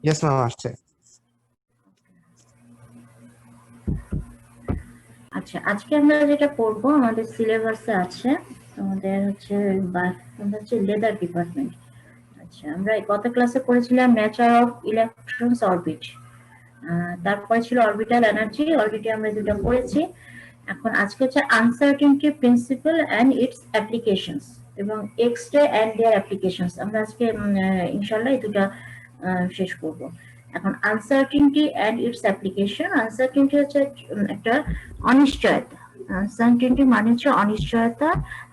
Yes ma'am আসছে। আচ্ছা, আজকে আমরা যেটা পড়বো আমাদের সিলেবাসে আছে, আমাদের হচ্ছে লেদার ডিপার্টমেন্ট। আচ্ছা, আমরা গত ক্লাসে পড়েছিলাম নেচার অফ ইলেকট্রনস অরবিট, তারপরে ছিল অরবিটাল এনার্জি, অলরেডি আমরা দুটো পড়েছি। এখন আজকে হচ্ছে uncertainty principle and its applications এবং এক্স-রে এন্ড দেয়ার অ্যাপ্লিকেশনস। আমরা আজকে ইনশাআল্লাহ এই দুটো শেষ করব। এখন uncertainty and its application. Uncertainty হচ্ছে একটা অনিশ্চয়তা। আনসার্টেনটি মানে হচ্ছে অনিশ্চয়তা।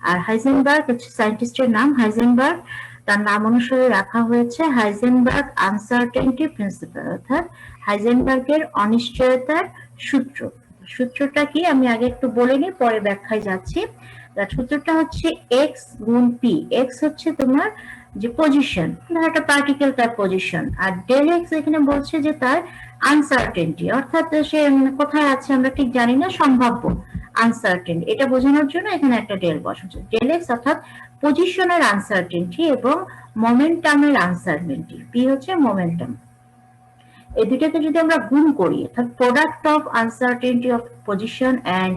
আর হাইজেনবার্গ হচ্ছে সায়েন্টিস্টের নাম, হাইজেনবার্গ, তার নাম অনুসারে রাখা হয়েছে হাইজেনবার্গ আনসার্টেনটি প্রিন্সিপাল, অর্থাৎ হাইজেনবার্গের অনিশ্চয়তার সূত্র। সূত্রটা কি আমি আগে একটু বলে নিই, পরে ব্যাখ্যায় যাচ্ছি। সূত্রটা হচ্ছে এক্স গুণ পি। এক্স হচ্ছে তোমার যে পজিশন, একটা পার্টিকেল তার পজিশন, আর ডেল এক্স এখানে বলছে যে তার আনসার্টেনটি, অর্থাৎ সে কোথায় আছে আমরা ঠিক জানি না, সম্ভাব্য আনসার্টেন, এটা বোঝানোর জন্য এখানে একটা ডেল বসাচ্ছে। ডেল এক্স অর্থাৎ পজিশনের আনসার্টেনটি এবং মোমেন্টামের আনসার্টেনটি। পি হচ্ছে মোমেন্টাম। এই দুটাকে যদি আমরা গুণ করি, অর্থাৎ product of uncertainty of position and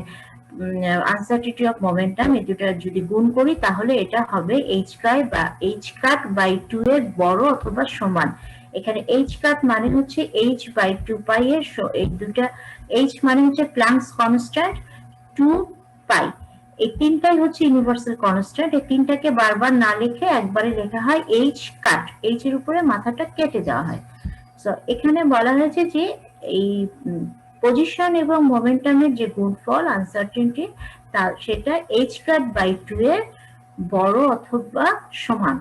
uncertainty of momentum, এই দুটা যদি গুণ করি তাহলে এটা হবে এইচ কাই বা এইচ কাট বাই 2 এর বড় অথবা সমান। এখানে এইচ কাট মানে হচ্ছে এইচ বাই 2 পাই এর, এই দুটা এইচ মানে হচ্ছে প্ল্যাঙ্কস কনস্ট্যান্ট, 2 পাই, এই তিনটাই হচ্ছে ইউনিভার্সাল কনস্ট্যান্ট। এই তিনটাকে বারবার না লিখে একবারে লেখা হয় এইচ কাট, এইচ এর উপরে মাথাটা কেটে দেওয়া হয়। সো এখানে বলা হয়েছে যে এই পজিশন এবং মোমেন্টামের যে গুণফল আনসার্টেনটি, সেটা এইচ কাট বাই 2 এর বড় অথবা সমান।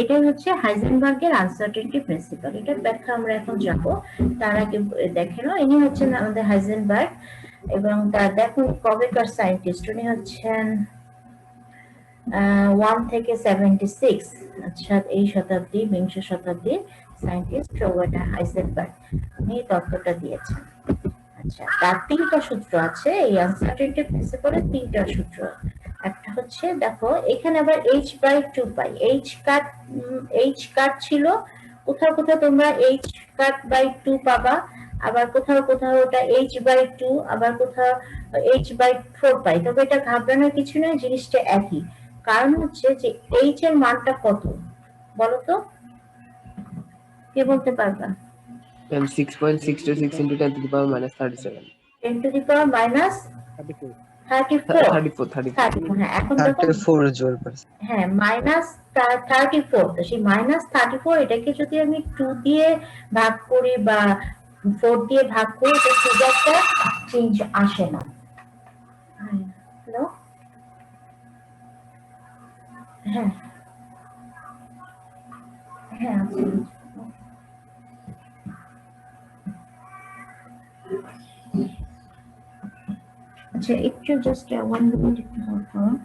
এটাই হচ্ছে হাইজেনবার্গের আনসার্টেনটি প্রিন্সিপাল। এটার ব্যাখ্যা আমরা এখন যাব, তার আগে দেখে নাও ইনি হচ্ছেন আমাদের হাইজেনবার্গ, এবং তার দেখো কবেকার সায়েন্টিস্ট, উনি হচ্ছেন 1 থেকে 76, আচ্ছা এই শতাব্দী, বিংশ শতাব্দীর সায়েন্টিস্ট রবার্ট হাইজেনবার্গ, উনি তত্ত্বটা দিয়েছেন। আচ্ছা, তার তিনটা সূত্র আছে, এই আনসার্টেনটি প্রিন্সিপালের তিনটা সূত্র। একটা হচ্ছে দেখো এখানে আবার এইচ বাই 2 পাই, এইচ কাট ছিল, কোথাও কোথাও তোমরা এইচ কাট বাই 2 পাবা, আবার কোথাও কোথাও ওটা এইচ বাই 2, আবার কোথাও এইচ বাই 4 পাই। তবে এটা ঘাবড়ানোর কিছু নয়, জিনিসটা একই। কারণ হচ্ছে যে এইচ এর মানটা কত বলো তো, কে বলতে পারবা? 6.626 into 10 to the power minus 37. 10 to the power minus 34। হ্যাঁ, এখন 34 জোল পারছে। হ্যাঁ, মাইনাস 34। তো সেই মাইনাস 34 এটাকে যদি আমি 2 দিয়ে ভাগ করি বা 4 দিয়ে ভাগ করি, তো খুব একটা চেঞ্জ আসে না। হ্যালো, হ্যাঁ হ্যাঁ, আচ্ছা একটু জাস্ট 1 মিনিট একটু হোল্ড করুন।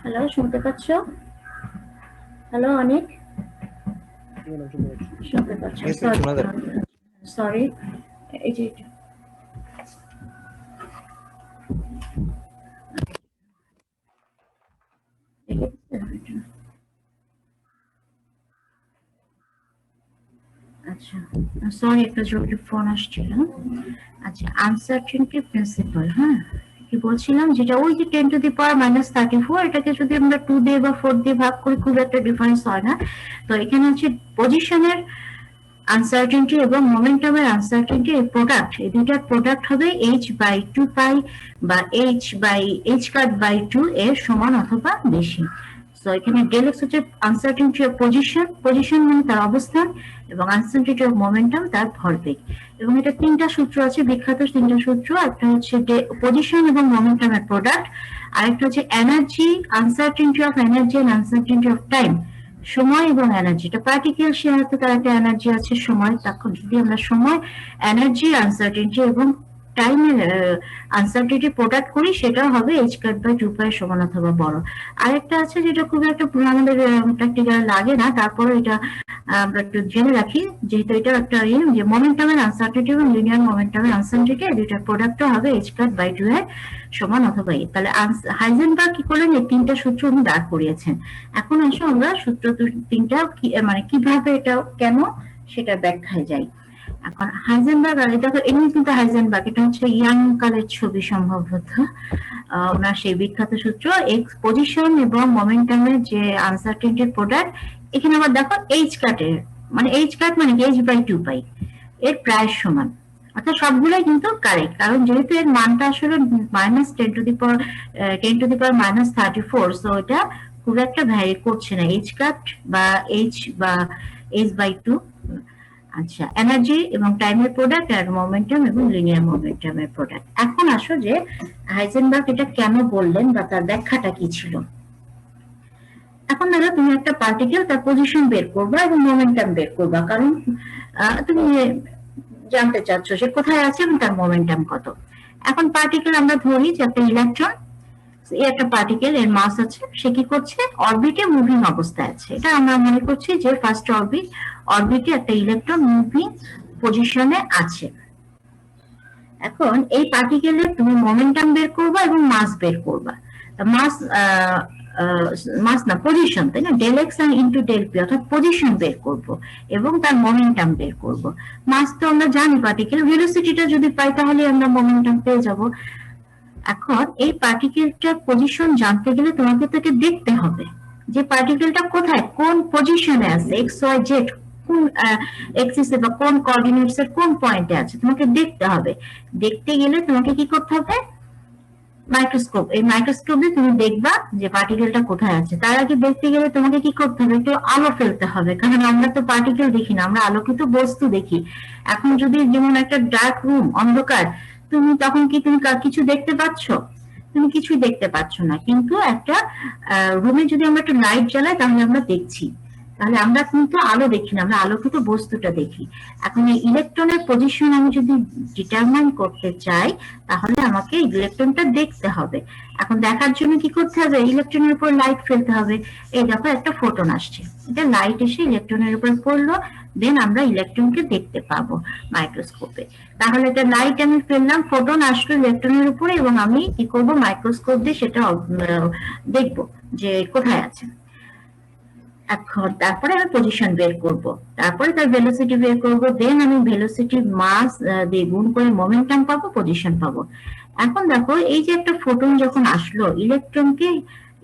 হ্যালো, শুনতে পাচ্ছ? হ্যালো অনেক, শুনতে পাচ্ছ? সরি, এই যে আচ্ছা সরি, একটা জরুরি ফোন আসছিল। আচ্ছা, আনসার্টেনটি প্রিন্সিপাল, হ্যাঁ কি বলছিলাম, যেটা ওই যে 10 to the power minus 34, এটাকে যদি আমরা 2 দিয়ে বা 4 দিয়ে ভাগ করি খুব একটা ডিফারেন্স হয় না। তো এখানে হচ্ছে পজিশনের আনসার্টেনটি এবং মোমেন্টামের আনসার্টেনটি এর প্রোডাক্ট, এই দুটার প্রোডাক্ট হবে এইচ বাই 2 পাই বা এইচ কাট বাই 2 এর সমান অথবা বেশি। সো এখানে ডেল এক্স হচ্ছে আনসার্টেনটি অফ পজিশন মানে তার অবস্থান, এবং আনসার্টেনটি অফ মোমেন্টাম তার ভরবেগ। এবং এটা তিনটা সূত্র আছে, বিখ্যাত তিনটা সূত্র। একটা হচ্ছে পজিশন এবং মোমেন্টামের প্রোডাক্ট, আরেকটা হচ্ছে energy, uncertainty of energy and uncertainty of time, সময় এবং এনার্জি। এটা পার্টিকেল, সে হয়তো তার একটা এনার্জি আছে, সময়, তখন যদি আমরা সময়, এনার্জি, আনসার্টেনটি এবং টাইমের আনসার্টেনিটি প্রোডাক্ট করি সেটা হবে h কাট বাই 2 পাই সমান অথবা বড়। আরেকটা আছে যেটা খুব একটা আমাদের প্র্যাকটিক্যাল লাগে না, তারপরে এটা আমরা একটু জেনে রাখি, যেহেতু এটা একটা যে মোমেন্টামের আনসার্টেনিটি এবং লিনিয়ার মোমেন্টামের আনসার্টেনিটি দুইটার প্রোডাক্টটা হবে h কাট বাই 2 এর সমান অথবা a। তাহলে হাইজেনবার্গ কি করলেন, এই তিনটা সূত্র উনি দাঁড় করিয়েছেন। এখন আসো আমরা সূত্র তিনটা মানে কিভাবে এটা কেন সেটা ব্যাখ্যায় যাই। এখন হাইজেনবার্গ, আর দেখো এমনি কিন্তু হাইজেনবার্গ এটা হচ্ছে ইয়াং কালের ছবি সম্ভবত, ওনার সেই বিখ্যাত সূত্র এক্স পজিশন এবং মোমেন্টামের যে আনসার্টেনিটির প্রোডাক্ট, এখানে আবার দেখো এইচ কাটের মানে এইচ কাট মানে এইচ বাই 2 পাই এর প্রায় সমান, অর্থাৎ সবগুলোই কিন্তু কারেক্ট, কারণ যেহেতু এর মানটা আসলে -10 টু দি পাওয়ার -34, সো এটা খুব একটা ভ্যারি করছে না এইচ কাট বা এইচ বা এইচ বাই 2। আচ্ছা, এনার্জি এবং টাইমের প্রোডাক্ট আর মোমেন্টাম এবং লিনিয়ার মোমেন্টামের প্রোডাক্ট। এখন আসো যে হাইজেনবার্গ এটা কেন বললেন বা তার ব্যাখ্যাটা কি ছিল। এখন দেখো তুমি একটা পার্টিকেল তার পজিশন বের করবা এবং মোমেন্টাম বের করবা, কারণ তুমি জানতে চাচ্ছ সে কোথায় আছে এবং তার মোমেন্টাম কত। এখন পার্টিকেল আমরা ধরি যে একটা ইলেকট্রন, এই একটা পার্টিকেল এর মাস আছে, সে কি করছে অরবিটে মুভিং অবস্থায় আছে, এটা আমরা মনে করছি যে ফার্স্ট অরবিটে একটা ইলেকট্রন মুভিং পজিশনে আছে। এখন এই পার্টিকেলের তুমি মোমেন্টাম বের করবা এবং মাস বের করবা, মাস না পজিশন, তাই না, del x into del p, অর্থাৎ পজিশন বের করব এবং তার মোমেন্টাম বের করব। মাস তো আমরা জানি পার্টিকেল, ভেলোসিটিটা যদি পাই তাহলে আমরা মোমেন্টাম পেয়ে যাব। এখন এই পার্টিকেলটার পজিশন জানতে গেলে তোমাকে তাকে দেখতে হবে যে পার্টিকেলটা কোথায় কোন পজিশনে আছে, এক্স ওয়াই জেড কোন এক্সিসে বা কোন কোঅর্ডিনেটস এর কোন পয়েন্টে আছে, তোমাকে দেখতে হবে। দেখতে গেলে তোমাকে কি করতে হবে, মাইক্রোস্কোপ, এই মাইক্রোস্কোপ দিয়ে তুমি দেখবা যে পার্টিকেলটা কোথায় আছে। তার আগে দেখতে গেলে তোমাকে কি করতে হবে, একটু আলো ফেলতে হবে, কারণ আমরা তো পার্টিকেল দেখি না, আমরা আলোকিত বস্তু দেখি। এখন যদি যেমন একটা ডার্ক রুম, অন্ধকার, তুমি তখন কি তুমি কিছু দেখতে পাচ্ছ, তুমি কিছুই দেখতে পাচ্ছ না। কিন্তু একটা রুমে যদি আমরা একটা লাইট জ্বালাই তাহলে আমরা দেখছি, তাহলে আমরা কিন্তু আলো দেখি না, আমরা আলোকিত বস্তুটা দেখি। এখন এই ইলেকট্রনের পজিশন আমি যদি ডিটারমাইন করতে চাই তাহলে আমাকে ইলেকট্রনটা দেখতে হবে। এখন দেখার জন্য কি করতে হবে, ইলেকট্রনের উপর লাইট ফেলতে হবে। এই দেখো একটা ফোটন আসছে, এটা লাইট এসে ইলেকট্রনের উপর পড়লো, দেন আমরা ইলেকট্রনকে দেখতে পাবো মাইক্রোস্কোপে। তাহলে এটা লাইট আমি ফেললাম, ফোটন আসলো ইলেকট্রনের উপরে এবং আমি কি করব, মাইক্রোস্কোপ দিয়ে সেটা দেখবো যে কোথায় আছে। এখন তারপরে আমি পজিশন বের করব, তারপরে তার ভেলোসিটি বের করব, দেন আমি ভেলোসিটি মাস দিয়ে গুণ করে মোমেন্টাম পাবো, পজিশন পাবো। এখন দেখো এই যে একটা ফোটন যখন আসলো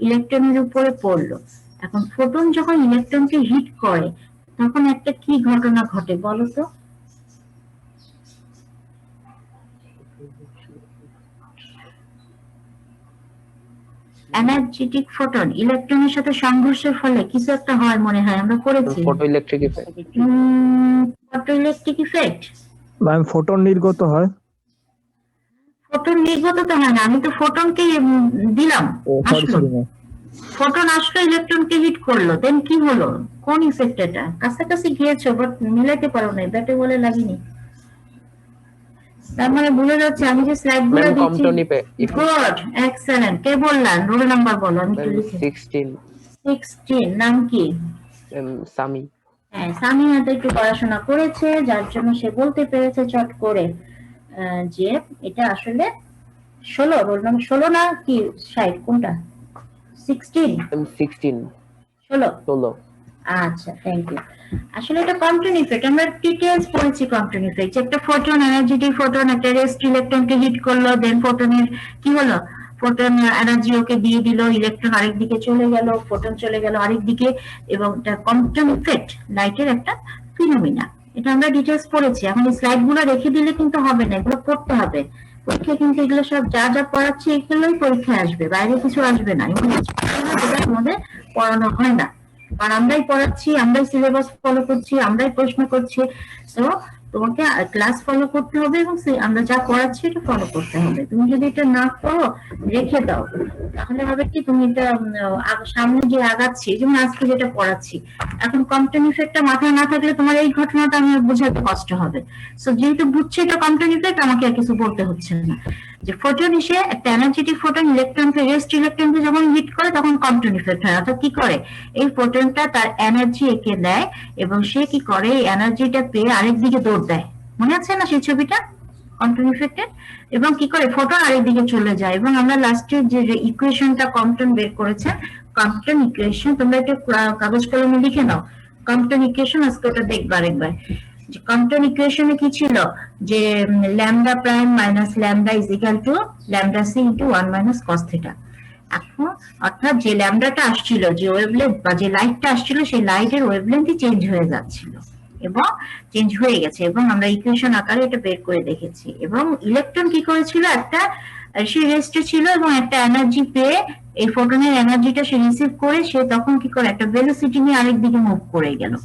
ইলেকট্রনের উপরে পড়লো, এখন ফোটন যখন ইলেকট্রনকে হিট করে তখন একটা কি ঘটনা ঘটে বলো তো। এনার্জেটিক ফোটন ইলেকট্রনের সাথে সংঘর্ষের ফলে কিছু একটা হয়, মনে হয় আমরা করেছি photoelectric effect. Photoelectric effect ma'am photon নির্গত হয়। ফোটন নির্গত তো হয় না, আমি তো ফোটনকে দিলাম, ফোটন আসলো ইলেকট্রনকে হিট করলো, দেন কি হলো, কোন ইফেক্ট এটা, কাছাকাছি গিয়েছো বাট মিলাতে পারো না, ব্যাটে বলে লাগেনি। তার মানে বুঝে যাচ্ছে আমি যে স্লাইডগুলো দিচ্ছি। Good, excellent. কে বললেন, রোল নাম্বার বলো, আমি একটু লিখি। 16। নাম কি? সামি। হ্যাঁ, সামি হাতে একটু পড়াশোনা করেছে যার জন্য সে বলতে পেরেছে চট করে যে এটা আসলে 16, রোল নাম্বার 16 না কি 60 কোনটা? 16। 16। আচ্ছা, থ্যাংক ইউ। আসলে এটা কম্পন ইফেক্ট, আমরা ডিটেইলস পড়েছি কম্পন ইফেক্ট। একটা ফোটন, এনার্জেটিক ফোটন একটা রেস্ট ইলেকট্রনকে হিট করলো, দেন ফোটনের কি হলো, ফোটন এনার্জি ওকে দিয়ে দিল, ইলেকট্রন আরেক দিকে চলে গেল, ফোটন চলে গেল আরেক দিকে, এবং এটা কম্পন ইফেক্ট লাইটের একটা ফিনোমিনা। এটা আমরা ডিটেইলস পড়েছি। এখন এই স্লাইডগুলো রেখে দিলে কিন্তু হবে না, এগুলো পড়তে হবে পরীক্ষায়, কিন্তু এগুলো সব যা যা পড়াচ্ছি এগুলোই পরীক্ষায় আসবে, বাইরে কিছু আসবে না। আমাদের পড়ানো হয় না, কারণ আমরাই পড়াচ্ছি, আমরাই সিলেবাস ফলো করছি, আমরাই প্রশ্ন করছি। তো তোমাকে ক্লাস ফলো করতে হবে এবং আমরা যা পড়াচ্ছি এটা ফলো করতে হবে। তুমি যদি এটা না করো, রেখে দাও, তাহলে হবে কি তুমি এটা সামনে যে আগাচ্ছি, যেমন আজকে যেটা পড়াচ্ছি, এখন কম্পটেন ইফেক্টটা মাথায় না থাকলে তোমার এই ঘটনাটা আমার বোঝাতে কষ্ট হবে। সো যেহেতু বুঝছে এটা কম্পটেন ইফেক্ট, আমাকে আর কিছু বলতে হচ্ছে না। যে ফোটন এসে একটা এনার্জেটিক ফোটন ইলেকট্রনকে রেস্ট ইলেকট্রনকে যখন হিট করে তখন কম্পটেন ইফেক্ট হয়। অর্থাৎ কি করে, এই ফোটনটা তার এনার্জি এঁকে দেয় এবং সে কি করে এই এনার্জিটা পেয়ে আরেক দিকে দৌড় দেয়। মনে আছে না সেই ছবিটা কম্পটেন ইফেক্টের? এবং কি করে ফোটন আরেক দিকে চলে যায়। এবং আমরা লাস্টে যে ইকুয়েশনটা কম্পটন বের করেছে, কম্পটন ইকুয়েশন, তোমরা একটা কাগজ কলমে লিখে নাও কম্পটন ইকুয়েশন, আজকে ওটা দেখবা আরেকবার। যে কম্পটন ইকুয়েশনে কি ছিল, যে lambda prime minus lambda is equal to lambda c into 1 minus cos theta. এখন অর্থাৎ যে ল্যামডাটা আসছিল, যে ওয়েভলেন্থ বা যে লাইটটা আসছিল, সেই লাইটের ওয়েভলেন্থই চেঞ্জ হয়ে যাচ্ছিল এবং চেঞ্জ হয়ে গেছে, এবং আমরা ইকুয়েশন আকারে এটা বের করে দেখেছি। এবং ইলেকট্রন কি করেছিল, একটা সে রেস্টে ছিল এবং একটা এনার্জি পেয়ে এই ফোটনের এনার্জিটা সে রিসিভ করে সে তখন কি করে একটা ভেলোসিটি নিয়ে আরেক দিকে মুভ করে গেল।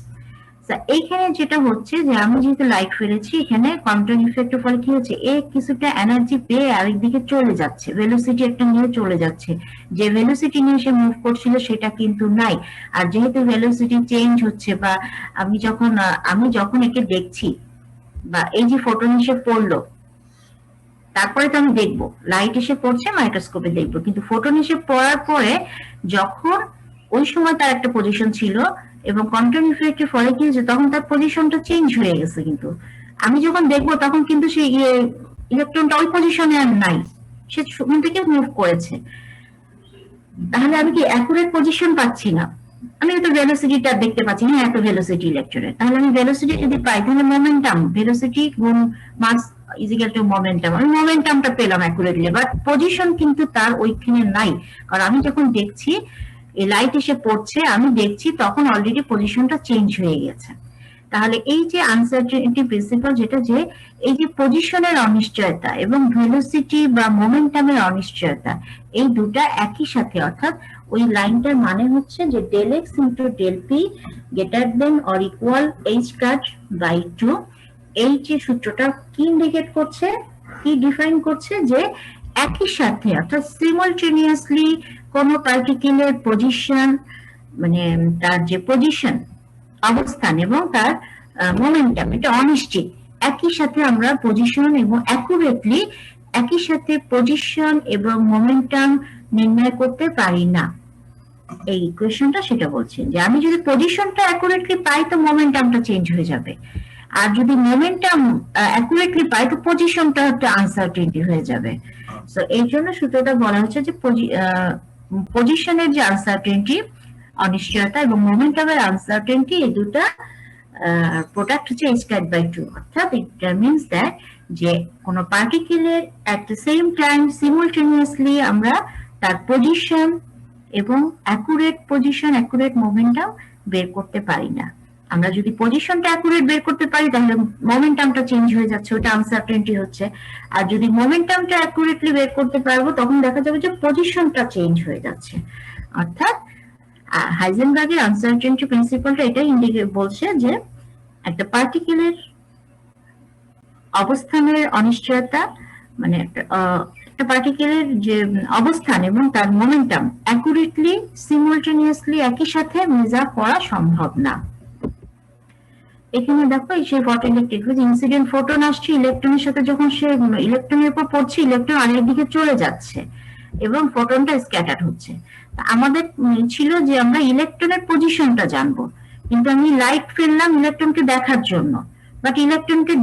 এইখানে যেটা হচ্ছে যে আমি যেহেতু লাইট ফেলেছি, এখানে কোয়ান্টাম ইফেক্টের ফলে কি হচ্ছে, এ কিছুটা এনার্জি পেয়ে আরেক দিকে চলে যাচ্ছে, ভেলোসিটি একটা নিয়ে চলে যাচ্ছে। যে ভেলোসিটি নিয়ে সে মুভ করছিল সেটা কিন্তু নাই। আর যেহেতু ভেলোসিটি চেঞ্জ হচ্ছে, বা আমি যখন একে দেখছি, বা এই যে ফোটন এসে পড়লো, তারপরে তো আমি দেখবো লাইট এসে পড়ছে, মাইক্রোস্কোপে দেখবো, কিন্তু ফোটন এসে পড়ার পরে যখন ওই সময় তার একটা পজিশন ছিল এবং কোয়ান্টাম ইফেক্টের ফলে কি হয়েছে, তখন তার পজিশনটা চেঞ্জ হয়ে গেছে। কিন্তু আমি যখন দেখবো তখন কিন্তু সেই ইলেকট্রনটা ওই পজিশনে আর নাই, সে ওখান থেকে মুভ করেছে। তাহলে আমি কি অ্যাকুরেট পজিশন পাচ্ছি না, আমি তো ভেলোসিটিটা দেখতে পাচ্ছি না, এত ভেলোসিটি ইলেকট্রনের। তাহলে আমি ভেলোসিটি যদি পাই, তাহলে মোমেন্টাম, ভেলোসিটি গুণ much is equal two momentum, আমি মোমেন্টামটা পেলাম অ্যাকুরেটলি, বাট পজিশন কিন্তু তার ওইখানে নাই। কারণ আমি যখন দেখছি এই লাইট এসে পড়ছে, আমি দেখছি তখন অলরেডি পজিশনটা চেঞ্জ হয়ে গেছে। তাহলে এই যে আনসার্টেনিটি প্রিন্সিপাল, যেটা যে এই যে পজিশনের অনিশ্চয়তা এবং ভেলোসিটি বা মোমেন্টামের অনিশ্চয়তা, এই দুটা একই সাথে, অর্থাৎ ওই লাইনটার মানে হচ্ছে যে del x into del p greater than or equal h cut by 2। এই যে সূত্রটা কি ইন্ডিকেট করছে, কি ডিফাইন করছে, যে একই সাথে অর্থাৎ সিমultaneously কোন পার্টিকুলার পজিশন, মানে তার যে পজিশন অবস্থান এবং তার মোমেন্টাম, এটা অনিশ্চিত। একই সাথে আমরা পজিশন এবং অ্যাকুরেটলি একই সাথে পজিশন এবং মোমেন্টাম নির্ণয় করতে পারি না। এই ইকুয়েশনটা সেটা বলছে যে আমি যদি পজিশনটা অ্যাকুরেটলি পাই তো মোমেন্টামটা চেঞ্জ হয়ে যাবে, আর যদি মোমেন্টাম অ্যাকুরেটলি পাই তো পজিশনটা একটা আনসার্টেনিটি হয়ে যাবে। সো এই জন্য সূত্রটা বলা হচ্ছে যে পজিশনের যে আনসার্টেনিটি, অনিশ্চয়তা, এবং মোমেন্টামের আনসার্টেনিটি, এই দুটা প্রোডাক্ট হচ্ছে h cat by 2। অর্থাৎ ইট মিন্স দ্যাট যে কোন পার্টিকেলের এট দ্য সেম টাইম সিমultaneously আমরা তার পজিশন এবং অ্যাকুরেট পজিশন, অ্যাকুরেট মোমেন্টাম বের করতে পারি না। আমরা যদি পজিশনটা অ্যাকুরেট বের করতে পারি তাহলে মোমেন্টামটা চেঞ্জ হয়ে যাচ্ছে, ওটা আনসার্টেনিটি হচ্ছে। আর যদি মোমেন্টামটা অ্যাকুরেটলি বের করতে পারবো তখন দেখা যাবে যে পজিশনটা চেঞ্জ হয়ে যাচ্ছে। অর্থাৎ হাইজেনবার্গের আনসার্টেনিটি প্রিন্সিপালটা এটাই ইন্ডিকেট বলছে যে একটা পার্টিকুলার অবস্থানের অনিশ্চয়তা, মানে একটা পার্টিকুলার যে অবস্থান এবং তার মোমেন্টাম অ্যাকুরেটলি সিমultaneously একই সাথে মেজার করা সম্ভব না। এখানে দেখো সেই ফটোইলেকট্রিক ইনসিডেন্ট ফোটন আসছে ইলেকট্রনের সাথে, যখন সে ইলেকট্রনের উপর পড়ছে ইলেকট্রন আরেক দিকে চলে যাচ্ছে এবং ফোটনটা স্ক্যাটার হচ্ছে। আমাদের ছিল যে আমরা ইলেকট্রনের পজিশনটা জানবো, কিন্তু আমি লাইট ফেললাম ইলেকট্রনকে দেখার জন্য, বাট ইলেকট্রনকে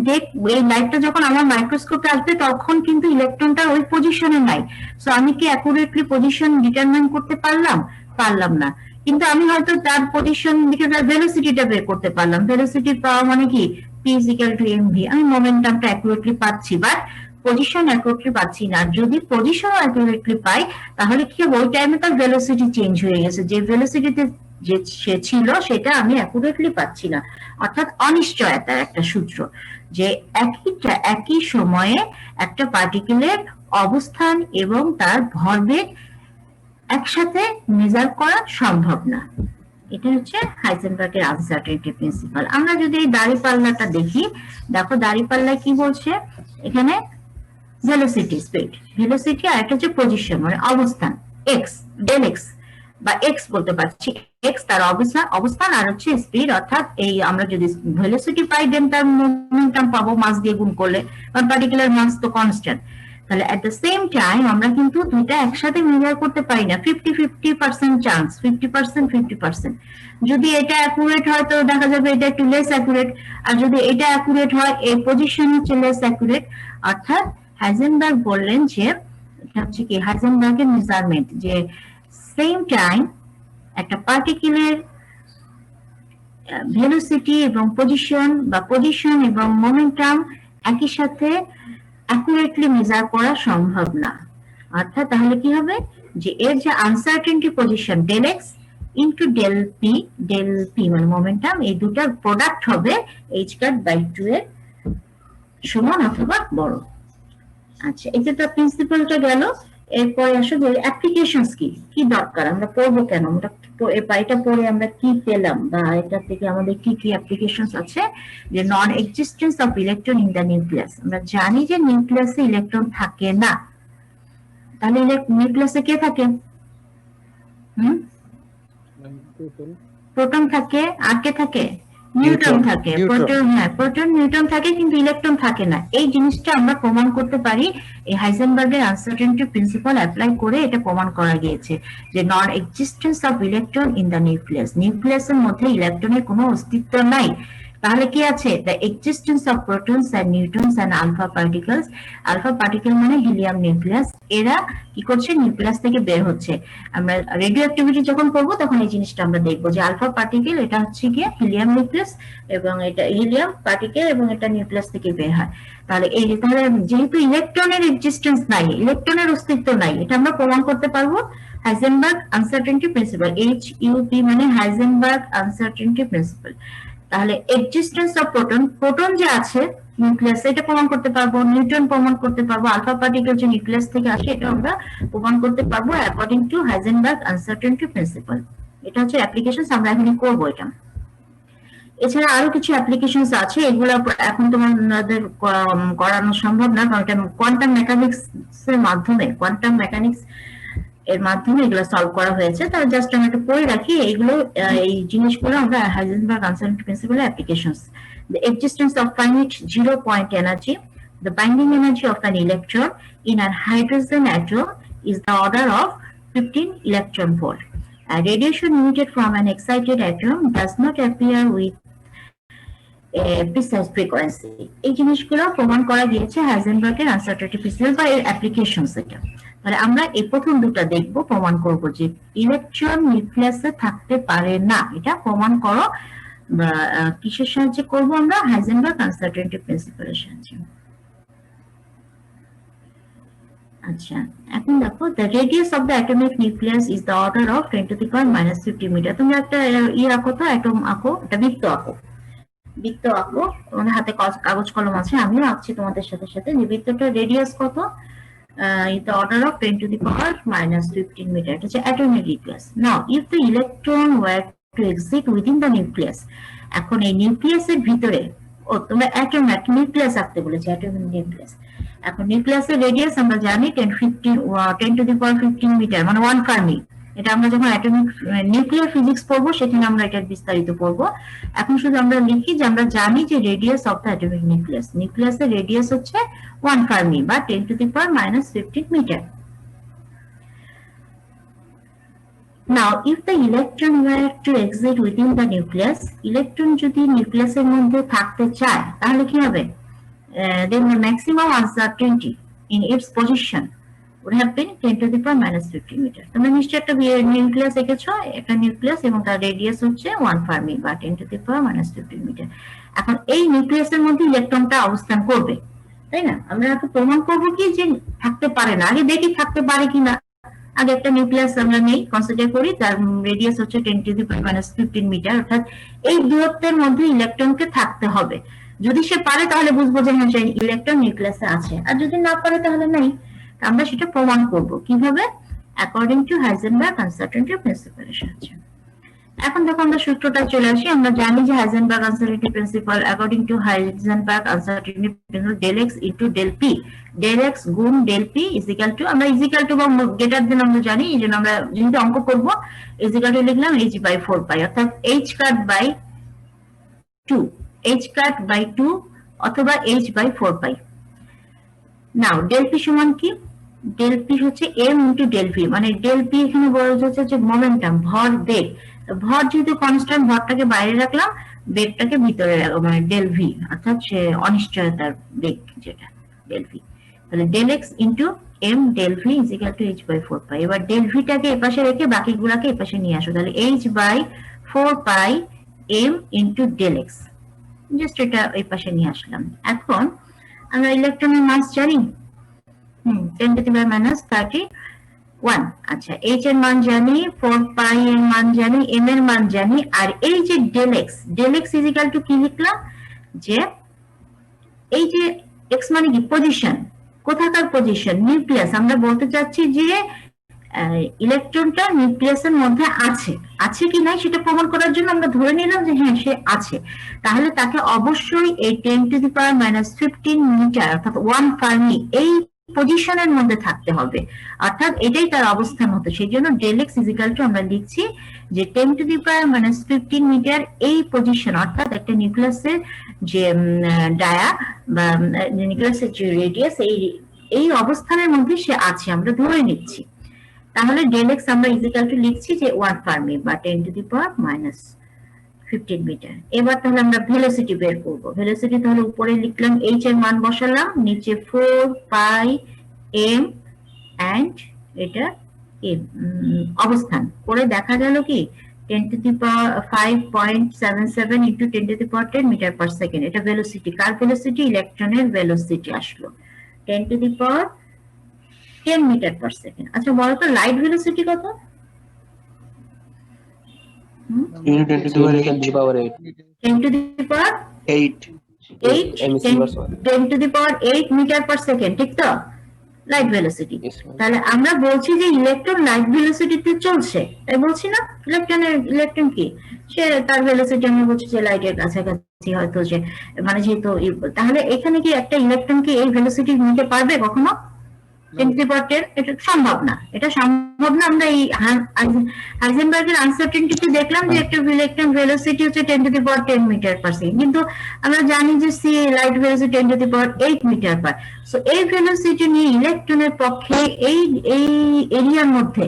এই লাইটটা যখন আমার মাইক্রোস্কোপে আসবে তখন কিন্তু ইলেকট্রনটা ওই পজিশনে নাই। সো আমি কি অ্যাকুরেটলি পজিশন ডিটারমাইন করতে পারলাম না। কিন্তু আমি হয়তো তার পজিশন দিকে তার ভেলোসিটিটা বের করতে পারলাম। ভেলোসিটি পাওয়া মানে কি p is equal to mv, আমি মোমেন্টামটা অ্যাকুরেটলি পাচ্ছি, বাট পজিশন অ্যাকুরেটলি পাচ্ছি না। যদি পজিশন অ্যাকুরেটলি পাই তাহলে কি হবে, ওই টাইমে তার ভেলোসিটি চেঞ্জ হয়ে গেছে, যে ভেলোসিটিতে যে সে ছিল সেটা আমি অ্যাকুরেটলি পাচ্ছি না। অর্থাৎ অনিশ্চয়তার একটা সূত্র, যে একই সময়ে একটা পার্টিকুলার অবস্থান এবং তার ভরবেগ একসাথে মেজার করা সম্ভব না। এটা হচ্ছে হাইজেনবার্গের আনসার্টেনিটি প্রিন্সিপাল। আমরা যদি এই দাঁড়িপাল্লাটা দেখি, দেখো দাঁড়িপাল্লায় কি বলছে এখানে, ভেলোসিটি স্পিড, ভেলোসিটি আর একটা হচ্ছে পজিশন মানে অবস্থান, এক্স ডেল এক্স বা এক্স বলতে পারছি, এক্স তার অবস্থান আর হচ্ছে স্পিড, অর্থাৎ এই আমরা যদি ভেলোসিটি পাই দেন তার মোমেন্টাম পাবো মাস দিয়ে গুণ করলে, কারণ পার্টিকুলার মাস তো কনস্ট্যান্ট। তাহলে এট দ্য সেম টাইম আমরা কিন্তু দুইটা একসাথে মেজার করতে পারি না, 50-50% চান্স, 50%-50%। যদি এটা অ্যাকুরেট হয় তো দেখা যাবে এটা একটু লেস অ্যাকুরেট, আর যদি এটা অ্যাকুরেট হয় এই পজিশন হচ্ছে লেস অ্যাকুরেট। অর্থাৎ হাইজেনবার্গ বললেন যে এটা হচ্ছে কি হাইজেনবার্গের মেজারমেন্ট, যে সেম টাইম একটা পার্টিকুলার ভেলোসিটি এবং পজিশন বা পজিশন এবং মোমেন্টাম একই সাথে অ্যাকুরেটলি মেজার করা সম্ভব না। অর্থাৎ তাহলে কি হবে, যে এর যে uncertainty position del x into del p মানে মোমেন্টাম, এই দুটার প্রোডাক্ট হবে h কাট বাই 2 এর সমান অথবা বড়। আচ্ছা, এটা তো প্রিন্সিপালটা গেল। এরপরে আসো যে অ্যাপ্লিকেশনস কি কি দরকার, আমরা পড়বো কেন, আমরা এটা পড়ে আমরা কি পেলাম বা এটা থেকে আমাদের কি কি অ্যাপ্লিকেশনস আছে। যে non existence of electron in the nucleus, আমরা জানি যে নিউক্লিয়াসে ইলেকট্রন থাকে না, তাহলে নিউক্লিয়াসে কে থাকে? প্রোটন থাকে, আর কে থাকে? নিউট্রন থাকে। প্রোটন নিউট্রন থাকে কিন্তু ইলেকট্রন থাকে না। এই জিনিসটা আমরা প্রমাণ করতে পারি এই হাইজেনবার্গের আনসার্টেনিটি প্রিন্সিপাল অ্যাপ্লাই করে, এটা প্রমাণ করা গিয়েছে যে non existence of electron in the nucleus, নিউক্লিয়াসের মধ্যে ইলেকট্রনের কোনো অস্তিত্ব নাই। তাহলে কি আছে? The existence of protons and neutrons and alpha particles, alpha particle মানে হিলিয়াম নিউক্লিয়াস, এরা কি করছে নিউক্লিয়াস থেকে বের হচ্ছে। আমরা রেডিও অ্যাক্টিভিটি যখন করবো তখন এই জিনিসটা আমরা দেখবো যে আলফা পার্টিকেল এটা হচ্ছে গিয়ে হিলিয়াম নিউক্লিয়াস এবং এটা হিলিয়াম পার্টিকেল এবং এটা নিউক্লিয়াস থেকে বের হয়। তাহলে এই তাহলে যেহেতু ইলেকট্রনের এক্সিস্টেন্স নাই, ইলেকট্রনের অস্তিত্ব নাই, এটা আমরা প্রমাণ করতে পারবো হাইজেনবার্গ আনসার্টেনিটি প্রিন্সিপাল, HUP মানে হাইজেনবার্গ আনসার্টেনিটি প্রিন্সিপাল। তাহলে এক্সিস্টেন্স অফ প্রোটন, প্রোটন যে আছে নিউক্লিয়াসে এটা প্রমাণ করতে পারবো, নিউট্রন প্রমাণ করতে পারবো, আলফা পার্টিকেল যে নিউক্লিয়াস থেকে আসে এটা আমরা প্রমাণ করতে পারবো according to Heisenberg uncertainty principal. এটা হচ্ছে অ্যাপ্লিকেশনস, আমরা এখানে করবো এটা। এছাড়া আরো কিছু অ্যাপ্লিকেশনস আছে, এগুলো এখন তোমাদের করানো সম্ভব না, কারণ এটা কোয়ান্টাম মেকানিক্স এর মাধ্যমে, কোয়ান্টাম মেকানিক্স এর মাধ্যমে এগুলো সলভ করা হয়েছে। তাহলে জাস্ট আমি একটা পড়ে রাখি এইগুলো, এই জিনিসগুলো আমরা হাইজেনবার্গ আনসার্টেনিটি প্রিন্সিপালের applications. The existence of finite zero point energy, the binding energy of an electron in a hydrogen atom is the order of 15 electron volt. A radiation emitted from an excited atom does not appear with a precise frequency. এই জিনিসগুলো প্রমাণ করা গিয়েছে হাইজেনবার্গের uncertainty principal বা এর applications. এটা তাহলে আমরা এই প্রথম দুটো দেখবো, প্রমাণ করব যে ইলেকট্রন নিউক্লিয়াসে থাকতে পারে না, এটা প্রমাণ করো। কিসের সাহায্যে করবো আমরা? হাইজেনবার্গ আনসার্টেনিটি প্রিন্সিপালের সাহায্যে। আচ্ছা, এখন দেখো the radius of the atomic nucleus is the order of 10⁻⁻50 metre. তুমি একটা আঁকো তো, অ্যাটম আঁকো, একটা বৃত্ত আঁকো, বৃত্ত আঁকো। তোমাদের হাতে কাগজ কলম আছে, আমিও আঁকছি তোমাদের সাথে সাথে। যে বৃত্তটার রেডিয়াস কত? the order of 10⁻⁻15 meter. It is atomic nucleus. Now, if the electron were to exit within the nucleus, এখন এই নিউক্লিয়াসের ভিতরে, ও তোমরা অ্যাটমিক নিউক্লিয়াস আঁকতে বলেছে, অ্যাটমিক নিউক্লিয়াস। এখন নিউক্লিয়াসের রেডিয়াস আমরা জানি 10⁻15 মিটার মানে 1 ফার্মি। এটা আমরা যখন অ্যাটমিক নিউক্লিয়ার ফিজিক্স পড়বো সেখানে আমরা এটা বিস্তারিত পড়বো। এখন শুধু আমরা লিখি যে আমরা জানি যে radius of the atomic nucleus, নিউক্লিয়াসের রেডিয়াস হচ্ছে 1 ফার্মি বা 10⁻⁻15 metre. Now, if the electron were to exit within the nucleus, electron যদি নিউক্লিয়াসের মধ্যে থাকতে চায় তাহলে কি হবে? Then the maximum uncertainty in its position would have been 10⁻⁻15 metre. তোমরা নিশ্চয়ই একটা নিউক্লিয়াস এঁকেছো, একটা নিউক্লিয়াস এবং তার রেডিয়াস হচ্ছে 1 ফার্মি বা 10⁻⁻15 মিটার। এখন এই নিউক্লিয়াসের মধ্যে ইলেকট্রনটা অবস্থান করবে, তাই না? আমরা এখন প্রমাণ করবো কি যে থাকতে পারে না। আগে দেখি থাকতে পারে কিনা। আগে একটা নিউক্লিয়াস আমরা নেই, কনসিডার করি, তার রেডিয়াস হচ্ছে 10⁻⁻15 মিটার, অর্থাৎ এই দূরত্বের মধ্যে ইলেকট্রনকে থাকতে হবে। যদি সে পারে তাহলে বুঝবো যে হ্যাঁ ইলেকট্রন নিউক্লিয়াসে আছে, আর যদি না পারে তাহলে নাই। আমরা সেটা প্রমাণ করব কিভাবে? অ্যাকর্ডিং টু হাইজেনবার্গ আনসার্টেনিটি প্রিন্সিপালের সাহায্যে। এখন দেখো আমরা সূত্রটা চলে আসি। আমরা জানি যে Heisenberg uncertainty principle, according to Heisenberg uncertainty principle, del x into del p, del x গুণ del p is equal to, আমরা ইজ ইকুয়াল টু বা গ্রেটার দেন আমরা জানি, এই জন্য আমরা যেহেতু অঙ্ক করব ইজ ইকুয়াল টু লিখলাম h বাই 4 পাই, অর্থাৎ h cut by 2, h cut by 2 অথবা h by 4 pi. Now del p সমান কি? ডেল পি হচ্ছে m ইনটু ডেল ভি, মানে ডেল পি এখানে বলা যাচ্ছে যে মোমেন্টাম, ভর বেগ। ভর যেহেতু কনস্ট্যান্ট, ভরটাকে বাইরে রাখলাম, বেগটাকে ভিতরে রাখলাম, মানে ডেল ভি, অর্থাৎ সে অনিশ্চয়তার বেগ যেটা ডেল ভি। তাহলে del x into m del v is equal to h by 4 pi. এবার ডেল ভিটাকে এপাশে রেখে বাকিগুলাকে এপাশে নিয়ে আসো, তাহলে h by 4 pi m into del x, just এটা এই পাশে নিয়ে আসলাম। এখন আমরা ইলেকট্রনের মাস জানি, 10 টু দি পাওয়ার মাইনাস 31। আচ্ছা, h এর মান জানি, 4 পাই এর মান জানি, m এর মান জানি, আর এই যে del x is equal to কি লিখলাম, যে এই যে x মানে কি পজিশন, কোথাকার পজিশন, নিউক্লিয়াস। আমরা বলতে চাচ্ছি যে ইলেকট্রনটা নিউক্লিয়াসের মধ্যে আছে, আছে কি নাই সেটা প্রমাণ করার জন্য আমরা ধরে নিলাম যে হ্যাঁ সে আছে, তাহলে তাকে অবশ্যই এই 10 to the power minus 15 metre অর্থাৎ 1 ফার্মি এই পজিশনের মধ্যে থাকতে হবে, অর্থাৎ এটাই তার অবস্থান হতো। সেই জন্য del x is equal to আমরা লিখছি যে 10 to the power minus 15 metre এই পজিশন, অর্থাৎ একটা নিউক্লিয়াসের যে ডায়া বা নিউক্লিয়াসের যে রেডিয়াস, এই অবস্থানের মধ্যে সে আছে আমরা ধরে নিচ্ছি। তাহলে ডেল এক্স আমরা ইজ ইকুয়াল টু লিখছি যে 1 ফার্মি বা 10 to the power minus 15 metre. এবার তাহলে আমরা ভেলোসিটি বের করব। ভেলোসিটি তাহলে উপরে লিখলাম h এর মান বসালাম, নিচে 4 পাই m এন্ড এটা অবস্থান করে দেখা গেল কি 10 to the power 5.77 into 10 to the power 10 metre per second. এটা ভেলোসিটি, কার ভেলোসিটি? ইলেকট্রনের ভেলোসিটি আসলো 10 to the power 10 metre per second. আচ্ছা বলো তো লাইট ভেলোসিটি কত? 10 to the power 8. 10 to the power 8 10 to the power 8 metre per second, ঠিক তো? Light velocity. তাহলে আমরা বলছি যে ইলেকট্রন লাইট ভেলোসিটিতে চলছে, তাই বলছি না? ইলেকট্রন কি সে তার ভেলোসিটি আমরা বলছি যে লাইটের কাছাকাছি, হয়তো যে মানে যেহেতু, তাহলে এখানে কি একটা ইলেকট্রন কি এই ভেলোসিটি নিতে পারবে কখনো? 10 to the power 10 এটা সম্ভব না, এটা সম্ভব না। আমরা এই হাইজেনবার্গের আনসার্টেনিটিতে দেখলাম যে একটা ইলেকট্রন ভেলোসিটি হচ্ছে 10 to the power 10 metre per second, কিন্তু আমরা জানি যে c light velocity 10 to the power 8 metre per. So এই ভেলোসিটি নিয়ে ইলেকট্রনের পক্ষে এই এরিয়ার মধ্যে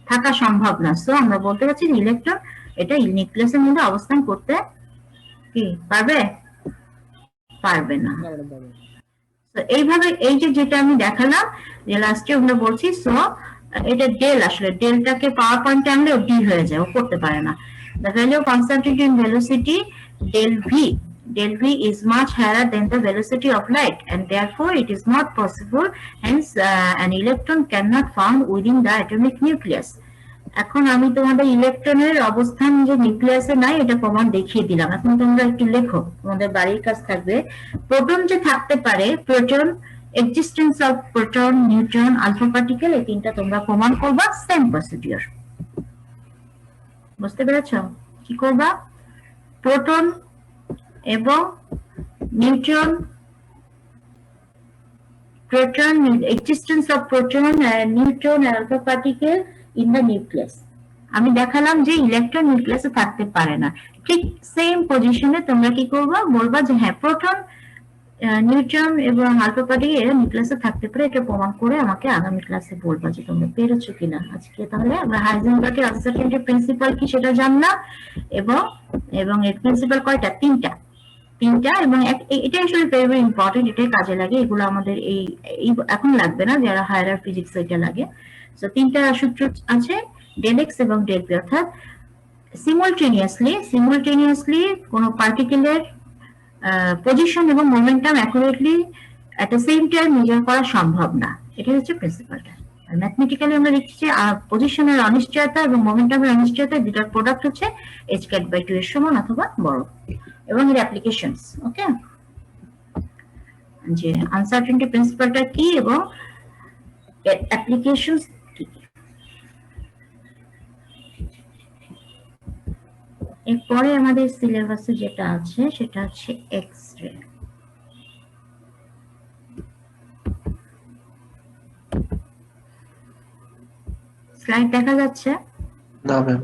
থাকা সম্ভব না। সো আমরা বলতে পারছি যে ইলেকট্রন এটা নিউক্লিয়াসের মধ্যে অবস্থান করতে কি পারবে? পারবে না। এইভাবে এই যে যেটা আমি দেখালাম যে লাস্টে আমরা বলছি, সো এটা ডেল, আসলে ডেলটাকে পাওয়ার পয়েন্টে আনলে ও ডি হয়ে যায়, ও করতে পারে না। The value of uncertainty in velocity del v is much higher than the velocity of light, and therefore it is not possible, hence an electron cannot found within the atomic nucleus. এখন আমি তোমাদের ইলেকট্রনের অবস্থান যে নিউক্লিয়াসে নাই এটা প্রমাণ দেখিয়ে দিলাম। এখন তোমরা একটু লেখো, তোমাদের বাড়ির কাজ থাকবে। প্রোটন যে থাকতে পারে, proton, existence of proton, neutron, alpha particle, এই তিনটা তোমরা প্রমাণ করবা সেম প্রসিডিওর। বুঝতে পেরেছো? কি করবা? প্রোটন এবং neutron, existence of proton, neutron, alpha particle in the nucleus. আমি দেখালাম যে ইলেকট্রন নিউক্লিয়াসে থাকতে পারে না, ঠিক সেম পজিশনে তোমরা কি করবা? বলবা যে হ্যাঁ প্রোটন, নিউট্রন এবং আলফা পার্টিকেল এরা নিউক্লিয়াসে থাকতে পারে, এটা প্রমাণ করে আমাকে আগামী ক্লাসে বলবা যে তোমরা পেরেছো কিনা। আজকে তাহলে আমরা হাইজেনবার্গের আনসার্টেনিটি প্রিন্সিপাল কি সেটা জানলাম, এবং এর প্রিন্সিপাল কয়টা? তিনটা, এবং এটা আসলে ভেরি ভেরি ইম্পর্টেন্ট, এটাই কাজে লাগে। এগুলো আমাদের এই এখন লাগবে না, যারা হায়ার ফিজিক্স এটা লাগে। সো তিনটা সূত্র আছে, ডেল এক্স এবং ডেল পি, অর্থাৎ সিমultaneously কোন পার্টিকেলের পজিশন এবং momentum accurately at the same time measure করা সম্ভব না, এটা হচ্ছে প্রিন্সিপালটা। আর ম্যাথমেটিক্যালি আমরা লিখছি যে পজিশনের অনিশ্চয়তা এবং মোমেন্টামের অনিশ্চয়তা দুটার প্রোডাক্ট হচ্ছে h/2 এর সমান অথবা বড়, এবং এর অ্যাপ্লিকেশনস। ওকে, যে আনসার্টেনিটি প্রিন্সিপালটা কি এবং এর অ্যাপ্লিকেশনস কি কি। এরপরে আমাদের সিলেবাসে যেটা আছে সেটা হচ্ছে এক্স রে। স্লাইড দেখা যাচ্ছে? না ম্যাম।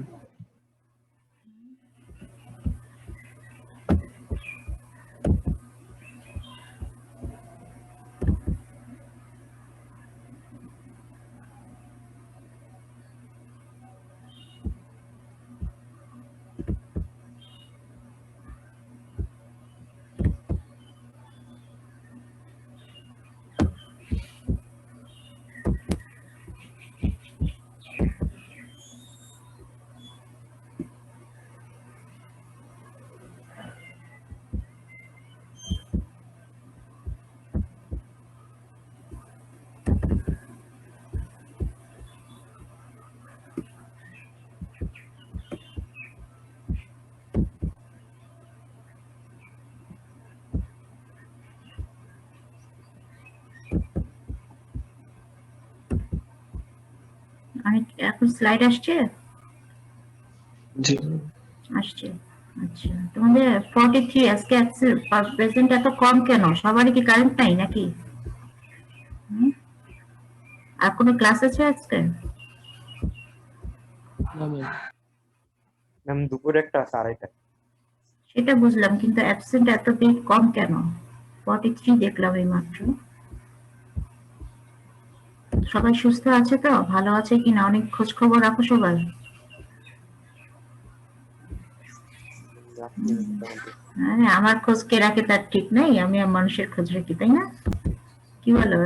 এখন স্লাইড আসছে? জি আসছে। আচ্ছা, তোমাদের 43 আজকে প্রেজেন্ট এত কম কেন? সবারই কি কারেন্ট নাই নাকি? আর কোনো ক্লাস আছে আজকে? না ম্যাম। ম্যাম দুপুরে একটা আছে, আড়াইটা। সেটা বুঝলাম, কিন্তু অ্যাবসেন্ট এত বেগ কম কেন? 43 দেখলাম এই মাত্র। সবাই সুস্থ আছে তো? ভালো আছে কিনা? অনেক খোঁজ খবর রাখো সবার। হ্যাঁ, আমার খোঁজ কে রাখে তার ঠিক নাই, আমি মানুষের খোঁজ রাখি, তাই না? কি বলো?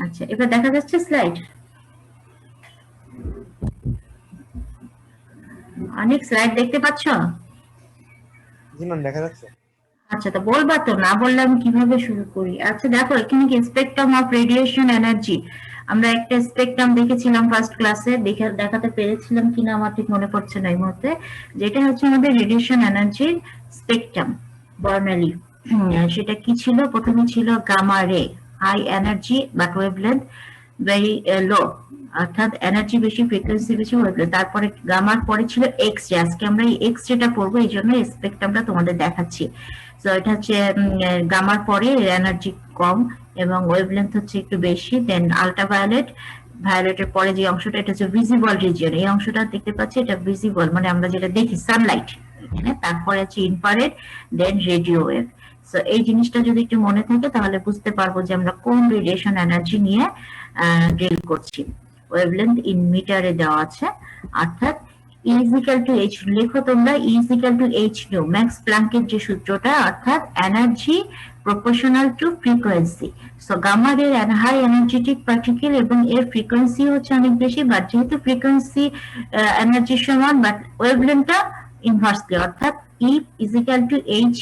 আচ্ছা, এবার দেখা যাচ্ছে স্লাইড? অনেক স্লাইড দেখতে পাচ্ছ? জি ম্যাম, দেখা যাচ্ছে। আচ্ছা, তা বলবা তো, না বললে আমি কিভাবে শুরু করি? আচ্ছা দেখো, এখানে কি স্পেকট্রাম অফ রেডিয়েশন এনার্জি, আমরা একটা স্পেকট্রাম দেখেছিলাম ফার্স্ট ক্লাসে, দেখাতে পেরেছিলাম কিনা আমার ঠিক মনে পড়ছে না এই মুহূর্তে। যেটা হচ্ছে আমাদের রেডিয়েশন এনার্জির স্পেকট্রাম বর্ণালী। সেটা কি ছিল? প্রথমে ছিল gamma ray, high energy but wavelength very low, অর্থাৎ এনার্জি বেশি, ফ্রিকোয়েন্সি বেশি, ওয়েভলেন্থ। তারপরে গামার পরে ছিল এক্স রে। আজকে আমরা এই এক্স রেটা পড়বো, এই জন্য স্পেকট্রামটা তোমাদের দেখাচ্ছি। তো এটা হচ্ছে গামার পরে এনার্জি কম এবং ওয়েভলেন্থ হচ্ছে একটু বেশি, দেন আল্ট্রাভায়োলেট, ভায়োলেটের পরে যে অংশটা এটা হচ্ছে ভিজিবল রিজিয়ন, এই অংশটা দেখতে পাচ্ছি, এটা ভিজিবল মানে আমরা যেটা দেখি সানলাইট এখানে। তারপরে আছে ইনফ্রারেড, দেন রেডিও ওয়েভ। সো এই জিনিসটা যদি একটু মনে থাকে তাহলে বুঝতে পারবো যে আমরা কোন রেডিয়েশন এনার্জি নিয়ে ডিল করছি। ওয়েভলেন্থ ইন মিটারে দেওয়া আছে, অর্থাৎ E is equal to h, লেখো তোমরা E is equal to h nu, Max প্ল্যাঙ্কের যে সূত্রটা, অর্থাৎ energy proportional to frequency. So gamma রের হাই এনার্জেটিক পার্টিকেল এবং এর ফ্রিকোয়েন্সি হচ্ছে অনেক বেশি, বাট যেহেতু ফ্রিকোয়েন্সি এনার্জির সমান, বাট ওয়েভলেন্থটা ইনভার্সলি, অর্থাৎ E is equal to h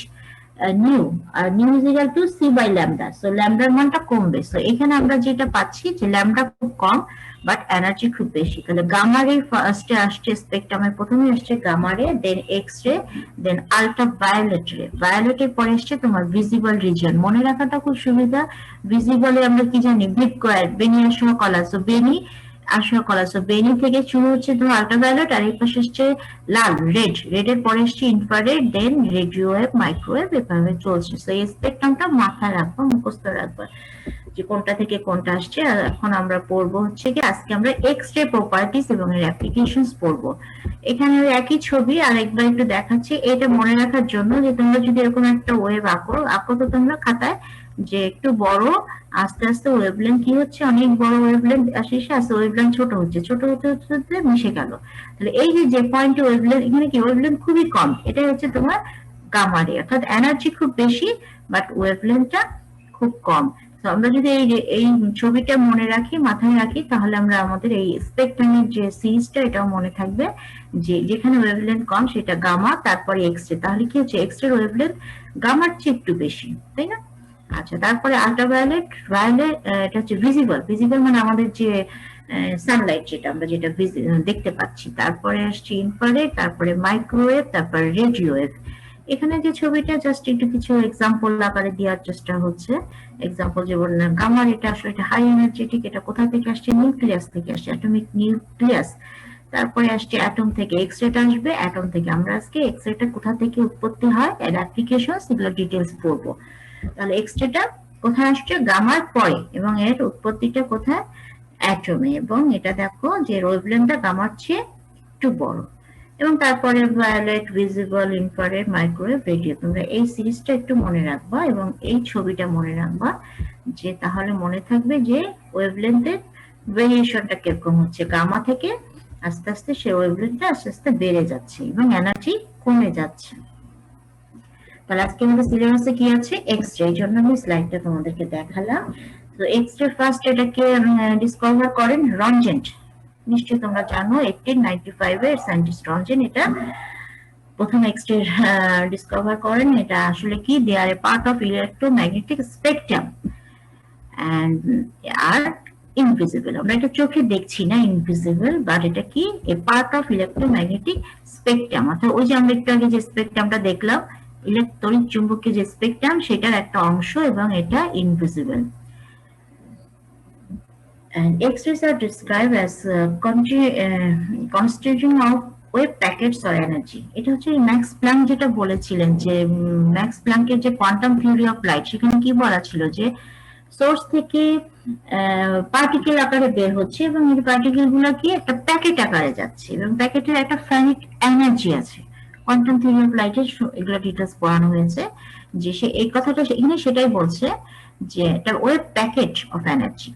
nu, আর nu is equal to c by lambda. So ল্যামডার মানটা কমবে। সো এখানে আমরা যেটা পাচ্ছি যে ল্যামডা খুব কম বাট এনার্জি খুব বেশি। তাহলে গামা রে ফার্স্টে আসছে, স্পেকট্রামের প্রথমে আসছে গামা রে, দেন এক্স রে, দেন আলট্রা ভায়োলেট রে। ভায়োলেটের পরে আসছে তোমার ভিজিবল রিজিয়ন। মনে রাখাটা খুব সুবিধা। ভিজিবলে আমরা কি জানি? বিটকয়েড, বেনি আসহ কলা। সো বেনি আসহ কলা, সো বেনি থেকে শুরু হচ্ছে তোমার আলট্রাভায়োলেট, আর এই পাশে আসছে লাল, রেড, রেডের পরে আসছে ইনফ্রারেড, দেন রেডিও ওয়েভ, মাইক্রোওয়েভ, এভাবে চলছে। সো এই স্পেকট্রামটা মাথায় রাখবো, মুখস্থ রাখবো যে কোনটা থেকে কোনটা আসছে। আর এখন আমরা পড়বো হচ্ছে কি, আজকে আমরা এক্স রে প্রপার্টিজ এবং এর অ্যাপ্লিকেশনস পড়বো। এখানে একই ছবি আরেকবার একটু দেখাচ্ছি, এটা মনে রাখার জন্য যে তোমরা যদি এরকম একটা ওয়েভ আঁকো তো তোমরা খাতায় যে একটু বড়, আস্তে আস্তে ওয়েভলেন্থ কি হচ্ছে, অনেক বড় ওয়েভলেন্থ আসে, আস্তে ওয়েভলেন্থ ছোট হচ্ছে, ছোট হতে হতে মিশে গেল। তাহলে এই যে পয়েন্টে ওয়েভলেন্থ, এখানে কি ওয়েভলেন্থ খুবই কম, এটাই হচ্ছে তোমার গামা রে, অর্থাৎ এনার্জি খুব বেশি বাট ওয়েভলেন্থটা খুব কম। তো আমরা যদি এই ছবিটা মনে রাখি, মাথায় রাখি, তাহলে আমরা আমাদের এই স্পেকট্রামের যে সিরিজটা এটাও মনে থাকবে, যে যেখানে ওয়েভলেন্থ কম সেটা গামা, তারপরে এক্স রে। তাহলে কি হচ্ছে, এক্স রে ওয়েভলেন্থ গামার চেয়ে একটু বেশি, তাই না? আচ্ছা, তারপরে আল্ট্রাভায়োলেট, ভায়োলেট এটা হচ্ছে ভিজিবল, ভিজিবল মানে আমাদের যে সানলাইট, যেটা আমরা যেটা দেখতে পাচ্ছি। তারপরে আসছে ইনফ্রারেড, তারপরে মাইক্রোওয়েভ, তারপরে রেডিও ওয়েভ। এখানে যে ছবিটা জাস্ট একটু কিছু এক্সাম্পল আকারে দেওয়ার চেষ্টা হচ্ছে। এক্সাম্পল যে বললাম গামা, এটা আসলে এটা হাই এনার্জেটিক, এটা কোথা থেকে আসছে? নিউক্লিয়াস থেকে আসছে, অ্যাটমিক নিউক্লিয়াস তারপরে আসছে অ্যাটম থেকে এক্স রেটা আসবে, অ্যাটম থেকে আমরা আজকে এক্স রেটা কোথা থেকে উৎপত্তি হয় এর অ্যাপ্লিকেশন এগুলো ডিটেলস পড়বো। তাহলে এক্স রেটা কোথায় আসছে, গামার পরে, এবং এর উৎপত্তিটা কোথায়, অ্যাটমে, এবং এটা দেখো যে ওয়েভলেন্থটা গামার চেয়ে একটু বড়। এবং তারপরে violet, visible, infrared, microwave, radio. তোমরা এই সিরিজটা একটু মনে রাখবা এবং এই ছবিটা মনে রাখবা, যে তাহলে মনে থাকবে যে ওয়েভলেন্থের ভেরিয়েশনটা কিরকম হচ্ছে, গামা থেকে আস্তে আস্তে সে ওয়েভলেন্থটা আস্তে আস্তে বেড়ে যাচ্ছে এবং এনার্জি কমে যাচ্ছে। তাহলে আজকে আমাদের সিলেবাসে কি আছে, এক্স রে, এই জন্য আমি স্লাইডটা তোমাদেরকে দেখালাম। তো এক্স রে ফার্স্ট এটাকে ডিসকভার করেন রনজেন্ট, নিশ্চয়ই তোমরা জানো 1895 এর সায়েন্টিস্ট রনজেন এটা প্রথম এক্স রে ডিসকভার করেন। এটা আসলে কি, they are a part of electromagnetic spectrum and are invisible. আমরা এটা চোখে দেখছি না, ইনভিজিবল, বাট এটা কি, a part of electromagnetic spectrum, অর্থাৎ ওই যে আমরা একটু আগে যে স্পেকট্রামটা দেখলাম তড়িৎ চুম্বকীয় যে স্পেকট্রাম সেটার একটা অংশ, এবং এটা invisible. And X-rays are described as constituting of wave packets or energy. এটা হচ্ছে ম্যাক্স প্ল্যাঙ্ক যেটা বলেছিলেন, যে ম্যাক্স প্ল্যাঙ্কের যে কোয়ান্টাম থিওরি অফ লাইট, সেখানে কি বলা ছিল যে সোর্স থেকে পার্টিকেল আকারে বের হচ্ছে এবং এই পার্টিকেল গুলো কি একটা প্যাকেট আকারে যাচ্ছে এবং প্যাকেটের একটা ফাইনাইট এনার্জি আছে। কোয়ান্টাম থিওরি অফ লাইটের এগুলো ডিটেইলস পড়ানো হয়েছে, যে সে এই কথাটা এখানে সেটাই বলছে যে এটা wave packet of energy.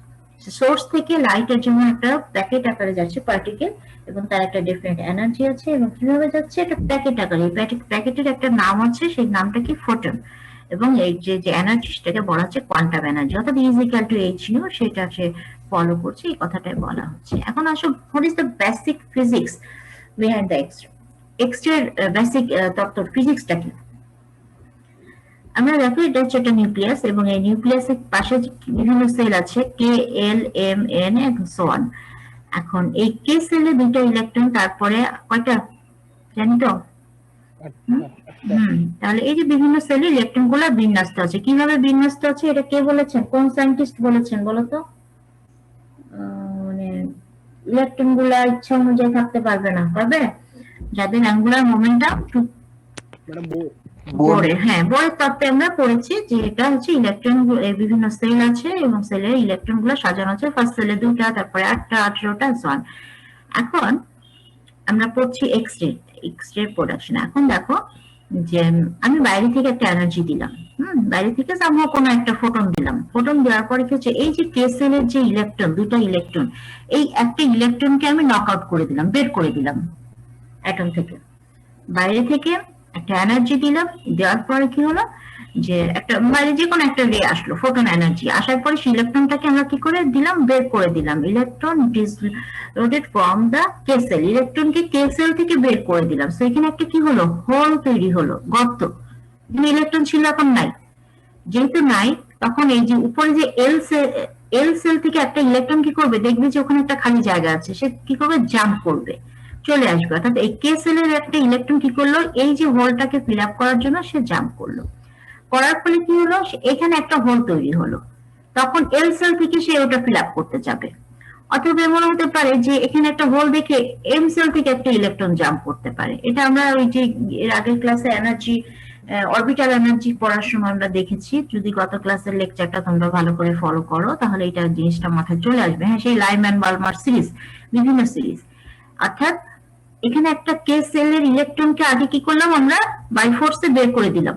Source থেকে লাইটের জন্য একটা প্যাকেট আকারে যাচ্ছে পার্টিকেল, এবং তার একটা ডিফারেন্ট এনার্জি আছে, এবং কিভাবে যাচ্ছে, এটা প্যাকেট আকারে। প্যাকেটের একটা নাম আছে, সেই নামটা কি, ফোটন, এবং এই যে এনার্জি সেটাকে বলা হচ্ছে কোয়ান্টাম এনার্জি, অর্থাৎ is equal two H new, সেটা সে ফলো করছে, এই কথাটাই বলা হচ্ছে। এখন আসো, what is the basic physics behind the X ray. X ray basic তত্ত্ব, ফিজিক্সটা কি, আমরা দেখো এটা হচ্ছে একটা নিউক্লিয়াস, এবং এই নিউক্লিয়াসের পাশে বিভিন্ন সেল আছে, K, L, M, N and so on. এখন এই কে সেলে দুটো ইলেকট্রন, তারপরে কয়টা জানি তো, তাহলে এই যে বিভিন্ন সেলে ইলেকট্রন গুলা বিন্যস্ত আছে, কিভাবে বিন্যস্ত আছে এটা কে বলেছেন, কোন সায়েন্টিস্ট বলেছেন বলো তো? মানে ইলেকট্রন গুলা ইচ্ছা অনুযায়ী থাকতে পারবে না, পারবে? যাদের অ্যাঙ্গুলার মোমেন্টাম বোরে, হ্যাঁ, বোরের তত্ত্বে আমরা পড়েছি যে এটা হচ্ছে ইলেকট্রন, বিভিন্ন সেল আছে এবং সেলের ইলেকট্রন গুলো সাজানো আছে, ফার্স্ট সেলে 2টা, তারপরে 8টা, 18টা, সন। এখন আমরা পড়ছি এক্স রে প্রোডাকশন। এখন দেখো যে আমি বাইরে থেকে একটা এনার্জি দিলাম, বাইরে থেকে সামহাও কোনো একটা ফোটন দিলাম, ফোটন দেওয়ার পরে কি হচ্ছে, এই যে কে সেলের যে ইলেকট্রন, দুটো ইলেকট্রন, এই একটা ইলেকট্রনকে আমি নক আউট করে দিলাম, বের করে দিলাম অ্যাটম থেকে, বাইরে থেকে একটা এনার্জি দিলাম, দেওয়ার পরে কি হলো, যে একটা বাইরে যে কোনো একটা রে আসলো, ফোটন এনার্জি আসার পরে সেই ইলেকট্রনটাকে আমরা কি করে দিলাম, বের করে দিলাম। Electron dislodged from the K cell, ইলেকট্রনকে কে সেল থেকে বের করে দিলাম। সো এখানে একটা কি হলো, হোল তৈরি হলো, গর্ত, ইলেকট্রন ছিল, এখন নাই। যেহেতু নাই, তখন এই যে উপরে যে এল সেল থেকে একটা ইলেকট্রন কি করবে, দেখবে যে ওখানে একটা খালি জায়গা আছে, সে কি করবে, জাম্প করবে, চলে আসবে। অর্থাৎ এই কে সেলের একটা ইলেকট্রন কি করলো, এই যে হোলটাকে ফিল আপ করার জন্য সে জাম্প করলো, করার ফলে কি হলো, এখানে একটা হোল তৈরি হলো, তখন এল সেল থেকে সে ওটা ফিল আপ করতে যাবে। অথবা এমন হতে পারে যে এখানে একটা হোল দেখে এম সেল থেকে একটা ইলেকট্রন জাম্প করতে পারে। এটা আমরা ওই যে এর আগের ক্লাসে এনার্জি, অরবিটাল এনার্জি পড়ার সময় আমরা দেখেছি। যদি গত ক্লাসের লেকচারটা তোমরা ভালো করে ফলো করো তাহলে এটা জিনিসটা মাথায় চলে আসবে। হ্যাঁ, সেই লাইম্যান বার্মার সিরিজ, বিভিন্ন সিরিজ। অর্থাৎ এখানে একটা কে সেলের ইলেকট্রনকে আগে কি করলাম, আমরা বাই ফোর্সে বের করে দিলাম,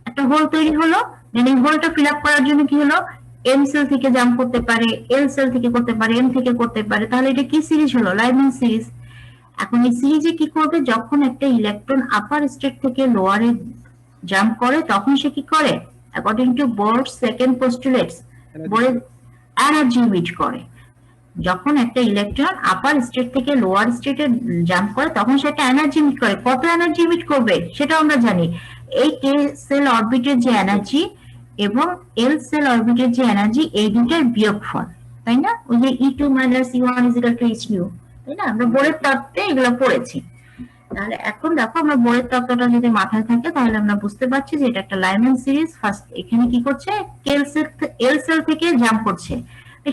একটা হোল তৈরি হলো, দেন এই হোলটা ফিল আপ করার জন্য কি হলো, এম সেল থেকে জাম্প করতে পারে, এল সেল থেকে করতে পারে, এম থেকে করতে পারে। তাহলে এটা কি সিরিজ হলো, লাইম্যান সিরিজ। এখন এই সিরিজে কি করবে, যখন একটা ইলেকট্রন আপার স্টেট থেকে লোয়ারে জাম্প করে তখন সে কি করে, according to Bohr's second postulates, বোরের এনার্জি ইমিট করে। যখন একটা ইলেকট্রন আপার স্টেট থেকে লোয়ার স্টেটে জাম্প করে তখন সেটা এনার্জি ইমিট করে। কত এনার্জি ইমিট করবে সেটা আমরা জানি, এই কে সেল অরবিটের যে এনার্জি এবং এল সেল অরবিটের যে এনার্জি, এই দুটার বিয়োগফল, তাই না? ওই যে E2 - E1 = H nu, তাই না? আমরা বোরের তত্ত্বে এগুলো পড়েছি। তাহলে এখন দেখো, আমরা বোরের তত্ত্বটা যদি মাথায় থাকে তাহলে আমরা বুঝতে পারছি যে এটা একটা লাইম্যান সিরিজ। ফার্স্ট এখানে কি করছে, এল সেল থেকে জাম্প করছে,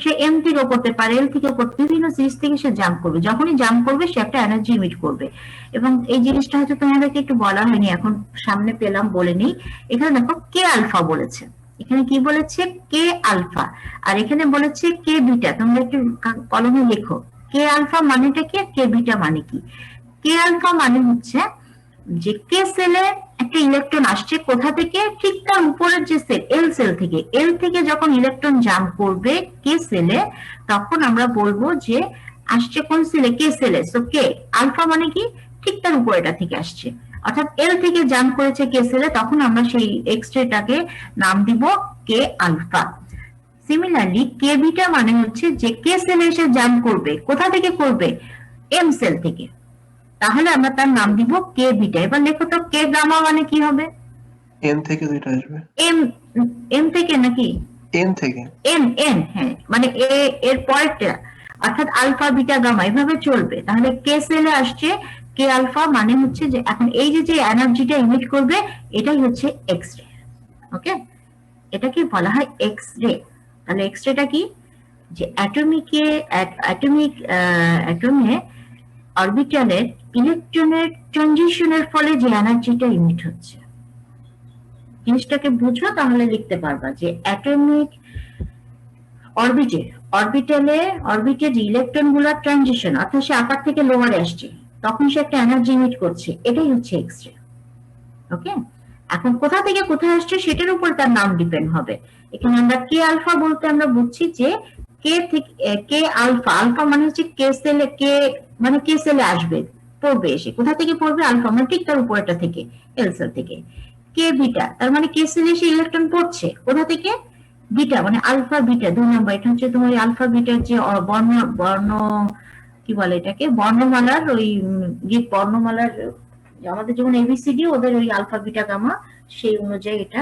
সে এম থেকেও করতে পারে, এল থেকেও করতে, বিভিন্ন সিরিজ থেকে সে জাম্প করবে। যখনই জাম্প করবে সে একটা এনার্জি ইমিট করবে। এবং এই জিনিসটা হয়তো তোমাদেরকে একটু বলা হয়নি, এখন সামনে পেলাম বলে নিই। এখানে দেখো কে আলফা বলেছে, এখানে কি বলেছে কে আলফা, আর এখানে বলেছে কে বিটা। তোমরা একটু কলমে লেখো কে আলফা মানেটা কি, কে বিটা মানে কি। কে আলফা মানে হচ্ছে যে কে সেলে একটা ইলেকট্রন আসছে কোথা থেকে, ঠিক তার উপরের যে সেল এল সেল থেকে, এল থেকে যখন ইলেকট্রন জাম্প করবে কে সেলে, তখন আমরা বলবো যে আসছে কোন সেলে, কে সেলে। সো কে আলফা মানে কি, ঠিক তার উপরেটা থেকে আসছে, অর্থাৎ এল থেকে জাম্প করেছে কে সেলে, তখন আমরা সেই এক্স রেটাকে নাম দিব কে আলফা। সিমিলারলি কে বিটা মানে হচ্ছে যে কে সেলে এসে জাম্প করবে, কোথা থেকে করবে, এম সেল থেকে, তাহলে আমরা তার নাম দিব কে বিটা। এবার লেখো তো কে গামা মানে কি হবে, এন থেকে দুইটা আসবে, এম, এম থেকে নাকি এন থেকে। এন, এন হ্যাঁ, মানে এ এর পরেরটা, অর্থাৎ আলফা বিটা গামা এভাবে চলবে। তাহলে কে সেলে আসছে কে আলফা মানে হচ্ছে যে এখন এই যে যে এনার্জিটা ইমিট করবে এটাই হচ্ছে এক্স রে। ওকে, এটাকে বলা হয় এক্স রে। তাহলে এক্স রেটা কি, যে অ্যাটমে অরবিটালের ইলেকট্রনের ট্রানজিশনের ফলে যে এনার্জিটা ইমিট হচ্ছে, জিনিসটাকে বুঝো তাহলে লিখতে পারবা যে অ্যাটমিক অরবিটের ইলেকট্রন গুলার ট্রানজিশন, অর্থাৎ সে আপার থেকে লোয়ারে আসছে, তখন সে একটা এনার্জি ইমিট করছে, এটাই হচ্ছে এক্স রে। ওকে, এখন কোথা থেকে কোথায় আসছে সেটার উপর তার নাম ডিপেন্ড হবে। এখানে আমরা কে আলফা বলতে আমরা বুঝছি যে কে থেকে কে আলফা, আলফা মানে হচ্ছে কে সেলে, কে মানে কে সেলে আসবে, পড়বে, এসে কোথা থেকে পড়বে, আলফা মানে ঠিক তার উপরটা থেকে, এল সেল থেকে। কে বিটা তার মানে কে সেলে এসে ইলেকট্রন পড়ছে কোথা থেকে, বিটা মানে আলফা বিটা, 2 নাম্বার। এটা হচ্ছে তোমার আলফা বিটার যে বর্ণ বর্ণ কি বলে এটাকে, বর্ণমালার ওই গ্রিক বর্ণমালার, আমাদের যেমন এবিসিডি ওদের ওই আলফা বিটা গামা, সেই অনুযায়ী এটা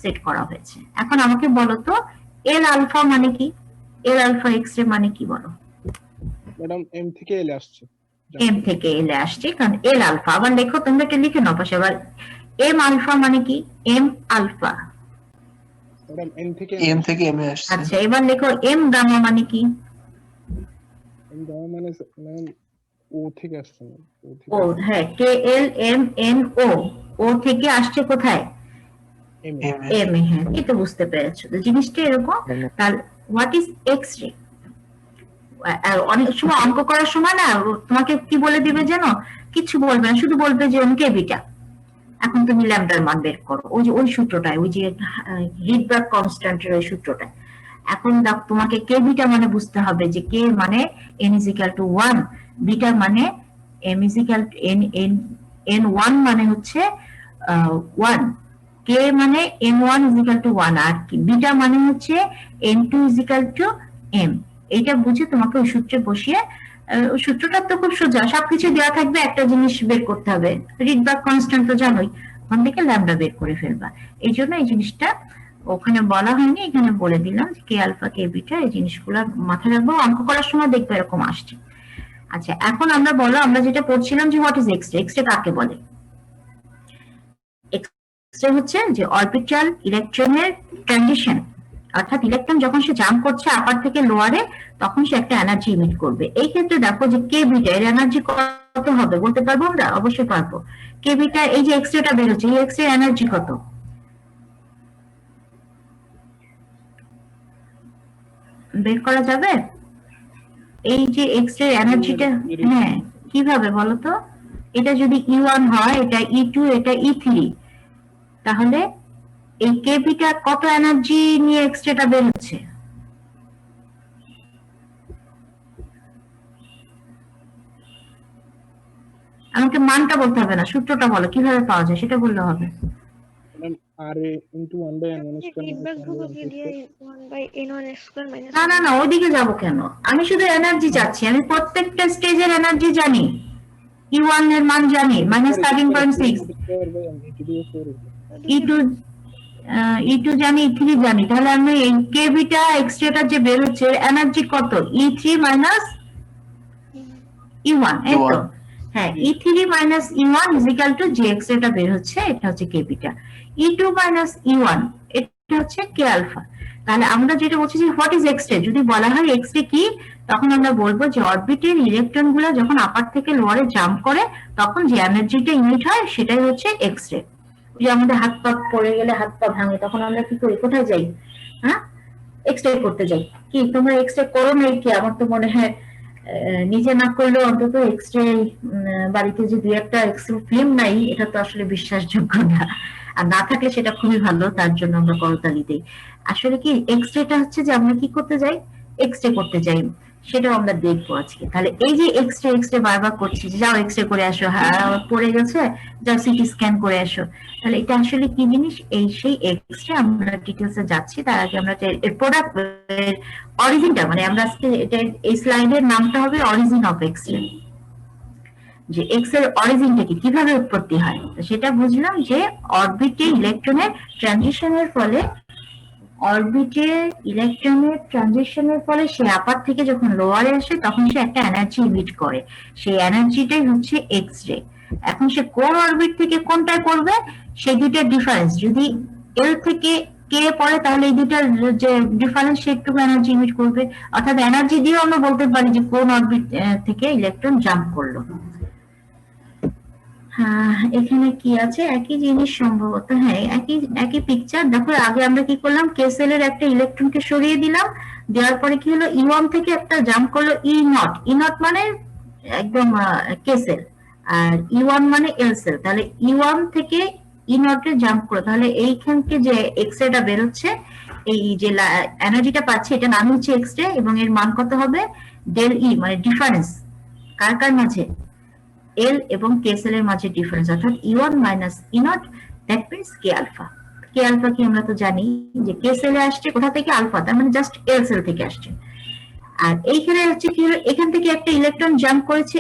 সেট করা হয়েছে। এখন আমাকে বলো তো এল আলফা মানে কি, এল আলফা এক্স রে মানে কি বলো। ম্যাডাম এম থেকে এলে আসছে, এম থেকে এলে আসছে, কারণ এল আলফা। আবার লেখো, তোমরা এটা লিখে নাও পাশে। আবার এম আলফা মানে কি, এম আলফা, ম্যাডাম এন থেকে এন থেকে এম এ আসছে। আচ্ছা এবার লেখো এম গামা মানে কি, এম গামা মানে ম্যাম ও থেকে আসছে, ও থেকে ও হ্যাঁ, কে এল এম এন ও, ও থেকে আসছে কোথায়, M M A. M A. হ্যাঁ, এই তো বুঝতে পেরেছো তো জিনিসটা এরকম। তাহলে হোয়াট ইজ এক্স রে, অনেক সময় অঙ্ক করার সময় না তোমাকে কি বলে দিবে জানো, কিছু বলবে না, শুধু বলবে যে কে বিটা, এখন তুমি ল্যামডার মান বের করো, ওই যে ওই সূত্রটায়, ওই যে রিডবার্গ কনস্ট্যান্টের ওই সূত্রটায়। এখন তোমাকে কে বিটা মানে বুঝতে হবে যে কে মানে n is equal to 1, beta মানে m is equal to n1 মানে হচ্ছে 1, কে মানে n1 is equal to 1, আর বিটা মানে হচ্ছে n2 is equal to m। এইটা বুঝে তোমাকে ওই সূত্রে বসিয়ে, ওই সূত্রটা তো খুব সোজা, সবকিছু দেওয়া থাকবে, একটা জিনিস বের করতে হবে, রিডবার্গ কনস্ট্যান্ট তো জানোই, ওখান থেকে ল্যামডা বের করে ফেলবা। এই জন্য এই জিনিসটা ওখানে বলা হয়নি, এখানে বলে দিলাম কে আলফা কে বিটা, এই জিনিসগুলো মাথায় রাখবো, অঙ্ক করার সময় দেখবে এরকম আসছে। আচ্ছা এখন আমরা বলো, আমরা যেটা পড়ছিলাম যে what is X ray, X ray কাকে বলে। এক্স রে হচ্ছে যে অরবিটাল ইলেকট্রনের ট্রানজিশন, অর্থাৎ ইলেকট্রন যখন সে জাম্প করছে আপার থেকে লোয়ারে, তখন সে একটা এনার্জি ইমিট করবে। এই ক্ষেত্রে দেখো যে কে বিটা এর এনার্জি কত হবে, বলতে পারবো আমরা, অবশ্যই পারবো। কে বিটা এই যে এক্স রেটা বের হচ্ছে, এই এক্স রে এনার্জি কত, বের করা যাবে? এই যে এক্স রে এনার্জিটা, হ্যাঁ কিভাবে বলো তো, এটা যদি E1 হয়, এটা E2, এটা E3, তাহলে এই কে বিটা কত এনার্জি নিয়ে এক্স রেটা বের হচ্ছে, আমাকে মানটা বলতে হবে না, সূত্রটা বলো কিভাবে পাওয়া যায়, সেটা বললে হবে। Madam R a into 1 by n1 square feedback ধ্রুবকে দিয়ে 1 বাই n1 স্কয়ার মাইনাস না না না, ওইদিকে যাবো কেন, আমি শুধু এনার্জি চাচ্ছি, আমি প্রত্যেকটা স্টেজের এনার্জি জানি, E1 এর মান জানি -13.6, E2 জানি, E3 জানি, তাহলে আমি এই কে বিটা এক্স রেটা যে বের হচ্ছে এনার্জি কত, E3 মাইনাস E1, এই তো হ্যাঁ, E3 minus E1 is equal two যে এক্স রেটা বের হচ্ছে, এটা হচ্ছে কে বিটা। E2 মাইনাস E1 এটা হচ্ছে কে আলফা। তাহলে আমরা যেটা বলছি যে হোয়াট ইজ এক্স রে, যদি বলা হয় এক্স রে কি, তখন আমরা বলবো যে অরবিটের ইলেকট্রন গুলো যখন আপার থেকে লোয়ারে জাম্প করে তখন যে এনার্জিটা ইমিট হয় সেটাই হচ্ছে এক্স রে। যে আমাদের হাত পা পড়ে গেলে হাত পা ভাঙে তখন আমরা কি করি, কোথায় যাই, হ্যাঁ এক্স রে করতে যাই। কি তোমরা এক্স রে করো নাই কি? আমার তো মনে হয় নিজে না করলেও অন্তত এক্স রে বাড়িতে যে দুই একটা এক্স রে ফিল্ম নাই, এটা তো আসলে বিশ্বাসযোগ্য না, আর না থাকলে সেটা খুবই ভালো, তার জন্য আমরা করতালি দিই। আসলে কি এক্স রেটা হচ্ছে যে আমরা কি করতে যাই, এক্স রে করতে যাই, সেটাও আমরা দেখবো আজকে। তাহলে এই যে এক্স রে বারবার করছি, যাও এক্স রে করে আসো, হ্যাঁ পড়ে গেছে যাও সিটি স্ক্যান করে আসো, তাহলে এটা আসলে কি জিনিস, এই সেই এক্স রে। আমরা ডিটেলসে যাচ্ছি, তার আগে আমরা এর প্রোডাক্ট অরিজিনটা, মানে আমরা আজকে এটা এই স্লাইডের নামটা হবে অরিজিন অফ এক্স রে, যে এক্স এর অরিজিনটা কি, কিভাবে উৎপত্তি হয়। সেটা বুঝলাম যে অরবিটে ইলেকট্রনের ট্রানজিশনের ফলে, সে আপার থেকে যখন লোয়ারে আসে তখন সে একটা এনার্জি ইমিট করে, সেই এনার্জিটাই হচ্ছে এক্স রে। এখন সে কোন অরবিট থেকে কোনটায় করবে, সেই দুইটার ডিফারেন্স যদি এল থেকে কে পড়ে তাহলে এই দুটার যে ডিফারেন্স সে একটু এনার্জি ইমিট করবে, অর্থাৎ এনার্জি দিয়ে আমরা বলতে পারি যে কোন অরবিট থেকে ইলেকট্রন জাম্প করলো। হ্যাঁ এখানে কি আছে, একই জিনিস সম্ভবত, হ্যাঁ একই পিকচার। দেখো আগে আমরা কি করলাম, কে সেলের একটা ইলেকট্রনকে সরিয়ে দিলাম, দেওয়ার পরে কি হলো, ই1 থেকে একটা জাম্প করলো ই নট মানে একদম কে সেল, আর ই1 মানে এল সেল। তাহলে ই1 থেকে ই0 এ জাম্প করো, তাহলে এইখান থেকে যে এক্স রেটা বেরোচ্ছে, এই যে এনার্জিটা পাচ্ছে এটা নাম হচ্ছে এক্স রে, এবং এর মান কত হবে, ডেল ই, মানে ডিফারেন্স কার কার মাঝে, এল এবং কে সেলের মাঝে ডিফারেন্স, অর্থাৎ ই1 মাইনাস ই0, that means K alpha. K alpha কি আমরা তো জানি যে কে সেলে আসছে কোথা থেকে, আলফা, তার মানে জাস্ট এল সেল থেকে আসছে। আর এইখানে হচ্ছে কি হলো, এখান থেকে একটা ইলেকট্রন জাম্প করেছে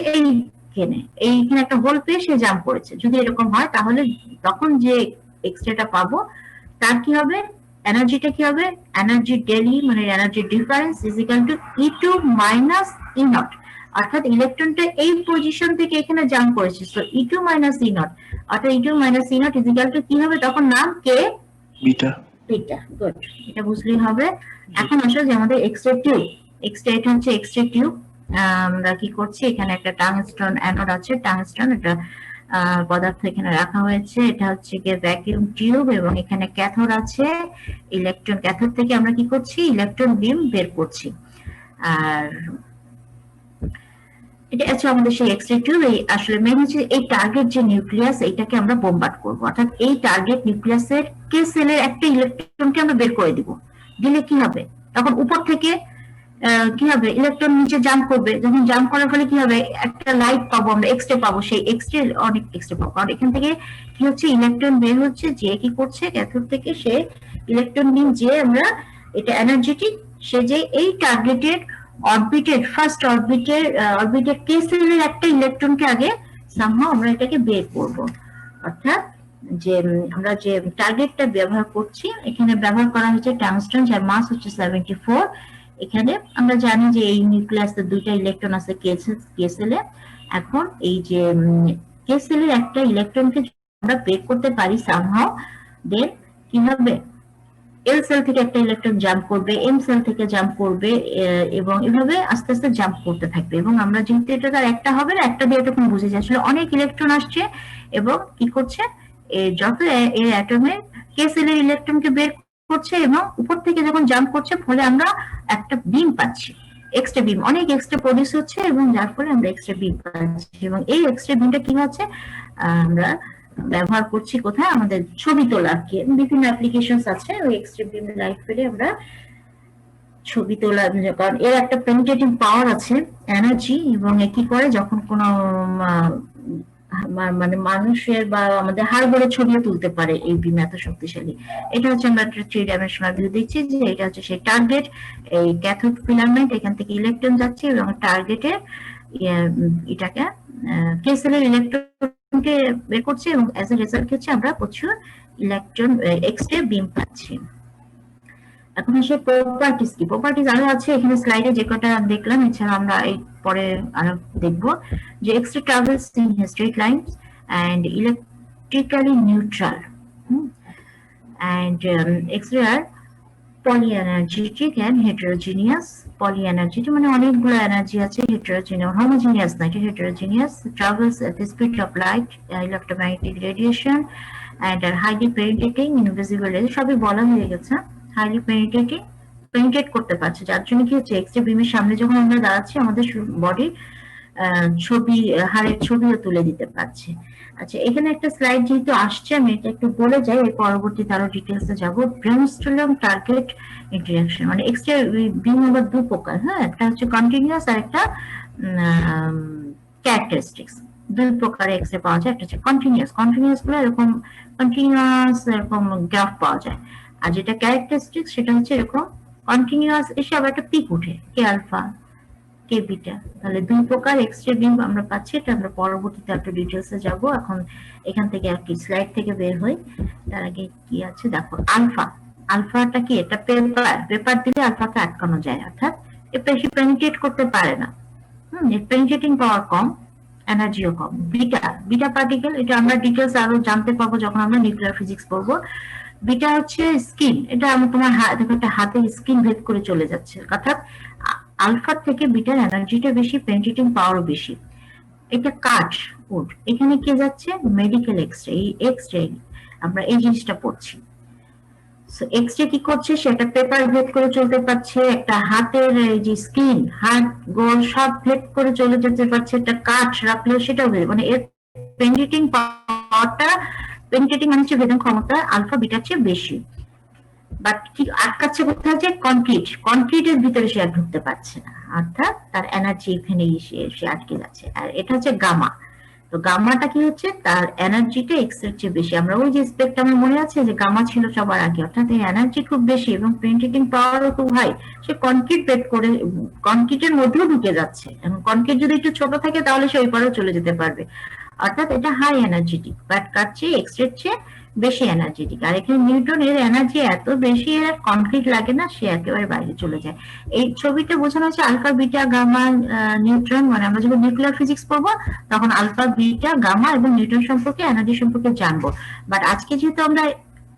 এইখানে একটা হোল পেয়ে সে জাম্প করেছে, যদি এরকম হয় তাহলে তখন যে এক্স রেটা পাবো তার কি হবে, এনার্জিটা কি হবে, এনার্জি ডেল ই মানে energy difference is equal to ই2 মাইনাস ই0, অর্থাৎ ইলেকট্রনটা এই পজিশন থেকে এখানে জাম্প করেছে, সো ই2 মাইনাস ই0, অর্থাৎ ই2 মাইনাস ই0 ইজ ইকুয়াল টু কি হবে, তখন নাম কে বিটা। গুড, এটা বুঝলেই হবে। এখন আসলে যে আমাদের এক্স রে টিউব, এটা হচ্ছে এক্স রে টিউব। আমরা কি করছি, এখানে একটা টাংস্টন অ্যানোড আছে, টাংস্টন এটা পদার্থ এখানে রাখা হয়েছে, এটা হচ্ছে গিয়ে ভ্যাকিউম টিউব, এবং এখানে ক্যাথোড আছে, ইলেকট্রন ক্যাথোড থেকে আমরা কি করছি, ইলেকট্রন বিম বের করছি। আর এটা হচ্ছে আমাদের সেই এক্স রে টিউব। এই আসলে মেইন হচ্ছে এই টার্গেট যে নিউক্লিয়াস, এইটাকে আমরা বোমবার্ড করবো, অর্থাৎ এই টার্গেট নিউক্লিয়াসের কে সেলের একটা ইলেকট্রনকে আমরা বের করে দিব, দিলে কি হবে, তখন উপর থেকে কি হবে, ইলেকট্রন নিচে জাম্প করবে, যখন জাম্প করার ফলে কি হবে, একটা লাইট পাবো আমরা, এক্স রে পাবো, সেই এক্স রে অনেক এক্স রে পাবো। কারণ এখান থেকে কি হচ্ছে, ইলেকট্রন বের হচ্ছে, যে কি করছে ক্যাথোড থেকে সে ইলেকট্রন বিম, যে আমরা এটা এনার্জেটিক, সে যে এই টার্গেটের অরবিটের ফার্স্ট অরবিটের কে সেলের একটা ইলেকট্রনকে আগে সামহাও আমরা এটাকে বের করব, অর্থাৎ যে আমরা যে টার্গেটটা ব্যবহার করছি, এখানে ব্যবহার করা হয়েছে টাংস্টন, যার মাস হচ্ছে 74। এখানে আমরা জানি যে এই নিউক্লিয়াসে দুইটা ইলেকট্রন আছে কে সেলে। এখন এই যে কে সেলের একটা ইলেকট্রনকে আমরা বের করতে পারি সামহাও, দেন কি হবে, এল সেল থেকে একটা ইলেকট্রন জাম্প করবে, এম সেল থেকে জাম্প করবে, এবং এভাবে আস্তে আস্তে জাম্প করতে থাকবে। এবং আমরা যেহেতু এটা তার একটা হবে না, একটা দিয়ে এরকম বুঝে যায় আসলে অনেক ইলেকট্রন আসছে, এবং কি করছে, যত এই অ্যাটমের কে সেলের ইলেকট্রনকে বের করছে, এবং উপর থেকে যখন জাম্প করছে, ফলে আমরা একটা বিম পাচ্ছি, এক্স রে বিম, অনেক এক্স রে প্রডিউস হচ্ছে, এবং যার ফলে আমরা এক্স রে বিম পাচ্ছি। এবং এই এক্স রে বিমটা কি হচ্ছে, আমরা ব্যবহার করছি কোথায়, আমাদের ছবি তোলার বিভিন্ন অ্যাপ্লিকেশনস আছে, ওই এক্স রে বিম লাইট ফেলে আমরা ছবি তোলা, কারণ এর একটা পেনিট্রেটিং পাওয়ার আছে, এনার্জি, এবং কি করে যখন কোনো মানে মানুষের বা আমাদের হাড় গড়ে ছবিও তুলতে পারে এই বিম, এত শক্তিশালী। এটা হচ্ছে আমরা 3 ডাইমেনশনাল ভিউ দিচ্ছি, যে এটা হচ্ছে সেই টার্গেট, এই ক্যাথোড ফিলামেন্ট, এখান থেকে ইলেকট্রন যাচ্ছে, এবং টার্গেটের এটাকে কে সেলের ইলেকট্রনকে বের করছে, এবং অ্যাজ এ রেজাল্ট হচ্ছে আমরা প্রচুর ইলেকট্রন এক্স রে বিম পাচ্ছি। এখন আসে প্রপার্টিজ কি, প্রপার্টিজ আরো আছে এখানে স্লাইডে, যে কটা দেখলাম, এছাড়া আমরা এই পরে আরো দেখবো, যে X ray travels in straight lines and electrically neutral, and X-ray are polyenergetic and heterogeneous. Polyenergetic মানে অনেকগুলো এনার্জি আছে, heterogeneous homogeneous না, এটা heterogeneous, travels at the speed of light, electromagnetic radiation and are highly penetrating, invisible rays, সবই বলা হয়ে গেছে। highly penetrating, penetrate করতে পারছে, যার জন্য কি হচ্ছে এক্স রে বিমের সামনে যখন আমরা দাঁড়াচ্ছি আমাদের বডি ছবি, হাড়ের ছবিও তুলে দিতে পারছে। আচ্ছা, এখানে একটা স্লাইড যেহেতু আসছে আমি এটা একটু বলে যাই, এর পরবর্তীতে আরো ডিটেলসে যাব। ব্রেনস্টর্ম টার্গেট ইন্টারঅ্যাকশন মানে এক্স রে বিম আবার দু প্রকার, হ্যাঁ, একটা হচ্ছে কন্টিনিউয়াস আর একটা ক্যারেক্টারিস্টিক্স। দুই প্রকার এক্স রে পাওয়া যায়, একটা হচ্ছে কন্টিনিউয়াস, কন্টিনিউয়াস গুলো এরকম কন্টিনিউয়াস এরকম গ্রাফ পাওয়া যায়, আর যেটা ক্যারেক্টারিস্টিক্স সেটা হচ্ছে এরকম কন্টিনিউয়াস এসে আবার একটা পিক উঠে, কে আলফা কে বিটা। তাহলে দুই প্রকার এক্স রে বিম আমরা পাচ্ছি, এটা আমরা পরবর্তীতে একটু ডিটেলসে যাব। এখন এখান থেকে আর কি স্লাইড থেকে বের হই, তার আগে কি আছে দেখো। আলফা, আলফাটা কি, এটা পেপার, পেপার দিলে আলফাকে আটকানো যায়, অর্থাৎ এটা বেশি পেনিট্রেট করতে পারে না, এর পেনিট্রেটিং পাওয়ার কম, এনার্জিও কম। বিটা, বিটা পার্টিকেল, এটা আমরা ডিটেলস আরো জানতে পারবো যখন আমরা নিউক্লিয়ার ফিজিক্স পড়বো। বিটা হচ্ছে স্কিন, এটা আমি তোমার দেখো একটা হাতে স্কিন ভেদ করে চলে যাচ্ছে, অর্থাৎ আলফার থেকে বিটার এনার্জিটা বেশি, পেনিট্রেটিং পাওয়ারও বেশি। এটা কাঠ উড, এখানে কি যাচ্ছে মেডিকেল এক্সরে, এই এক্সরে আমরা এই জিনিসটা পড়ছি। এক্সরে কি করছে, সেটা পেপার ভেদ করে চলতে পারছে, একটা হাতের এই যে স্কিন, হাত গোল সব ভেদ করে চলে যেতে পারছে, একটা কাঠ রাখলেও সেটাও মানে এর পেনিট্রেটিং পাওয়ারটা, পেনিট্রেটিং মানে হচ্ছে ভেদন ক্ষমতা আলফা বিটার চেয়ে বেশি। বাট কি আটকাচ্ছে কোথায়, যে কনক্রিট, কনক্রিটের ভিতরে সে আর ঢুকতে পারছে না, অর্থাৎ তার এনার্জি এখানে সে আটকে যাচ্ছে। আর এটা হচ্ছে গামা, তো গামাটা কি হচ্ছে, তার এনার্জিটা এক্স এর চেয়ে বেশি। আমরা ওই যে স্পেকট্রামে মনে আছে যে গামা ছিল সবার আগে, অর্থাৎ এই এনার্জি খুব বেশি এবং পেনিট্রেটিং পাওয়ারও খুব হাই। সে কনক্রিট বেদ করে কনক্রিটের মধ্যেও ঢুকে যাচ্ছে, এবং কনক্রিট যদি একটু ছোট থাকে তাহলে সে ওই পারেও চলে যেতে পারবে, অর্থাৎ এটা হাই এনার্জেটিক, বাট কার চেয়ে এক্স এর চেয়ে বেশি এনার্জেটিক। আর এখানে নিউটনের এনার্জি এত বেশি, আর কনক্রিট লাগে না, সে একেবারে বাইরে চলে যায়। এই ছবিটা বোঝানো হচ্ছে আলফা বিটা গামা নিউট্রন, মানে আমরা যখন নিউক্লিয়ার ফিজিক্স পড়বো তখন আলফা বিটা গামা এবং নিউট্রন সম্পর্কে, এনার্জি সম্পর্কে জানবো। বাট আজকে যেহেতু আমরা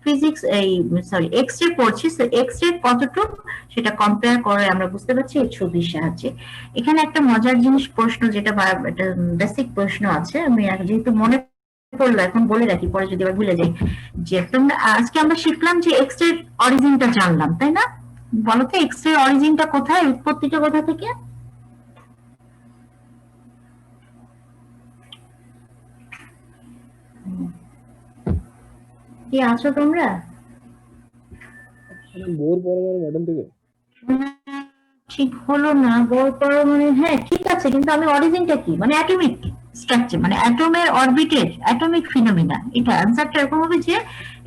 ফিজিক্স এই সরি এক্স রে পড়ছি, এক্স রে কতটুকু সেটা কম্পেয়ার করে আমরা বুঝতে পারছি এই ছবির সাহায্যে। এখানে একটা মজার জিনিস প্রশ্ন, যেটা একটা বেসিক প্রশ্ন আছে, আমি যেহেতু মনে পড়লো এখন বলে রাখি, পরে যদি আবার ভুলে যাই। যে তোমরা আজকে আমরা শিখলাম যে এক্স রে অরিজিনটা জানলাম, তাই না? বলো তো এক্স রে অরিজিনটা কোথায়, উৎপত্তিটা কোথা থেকে? কি আছো তোমরা? বোর পরমাণু মডেল থেকে। ঠিক হলো না, বোর পরমাণু, হ্যাঁ ঠিক আছে, কিন্তু আমি অরিজিনটা কি মানে অ্যাটমিক স্ট্রাকচার, মানে অ্যাটমের অরবিটের অ্যাটমিক ফিনোমিনা। এটা অ্যান্সারটা এরকম হবে যে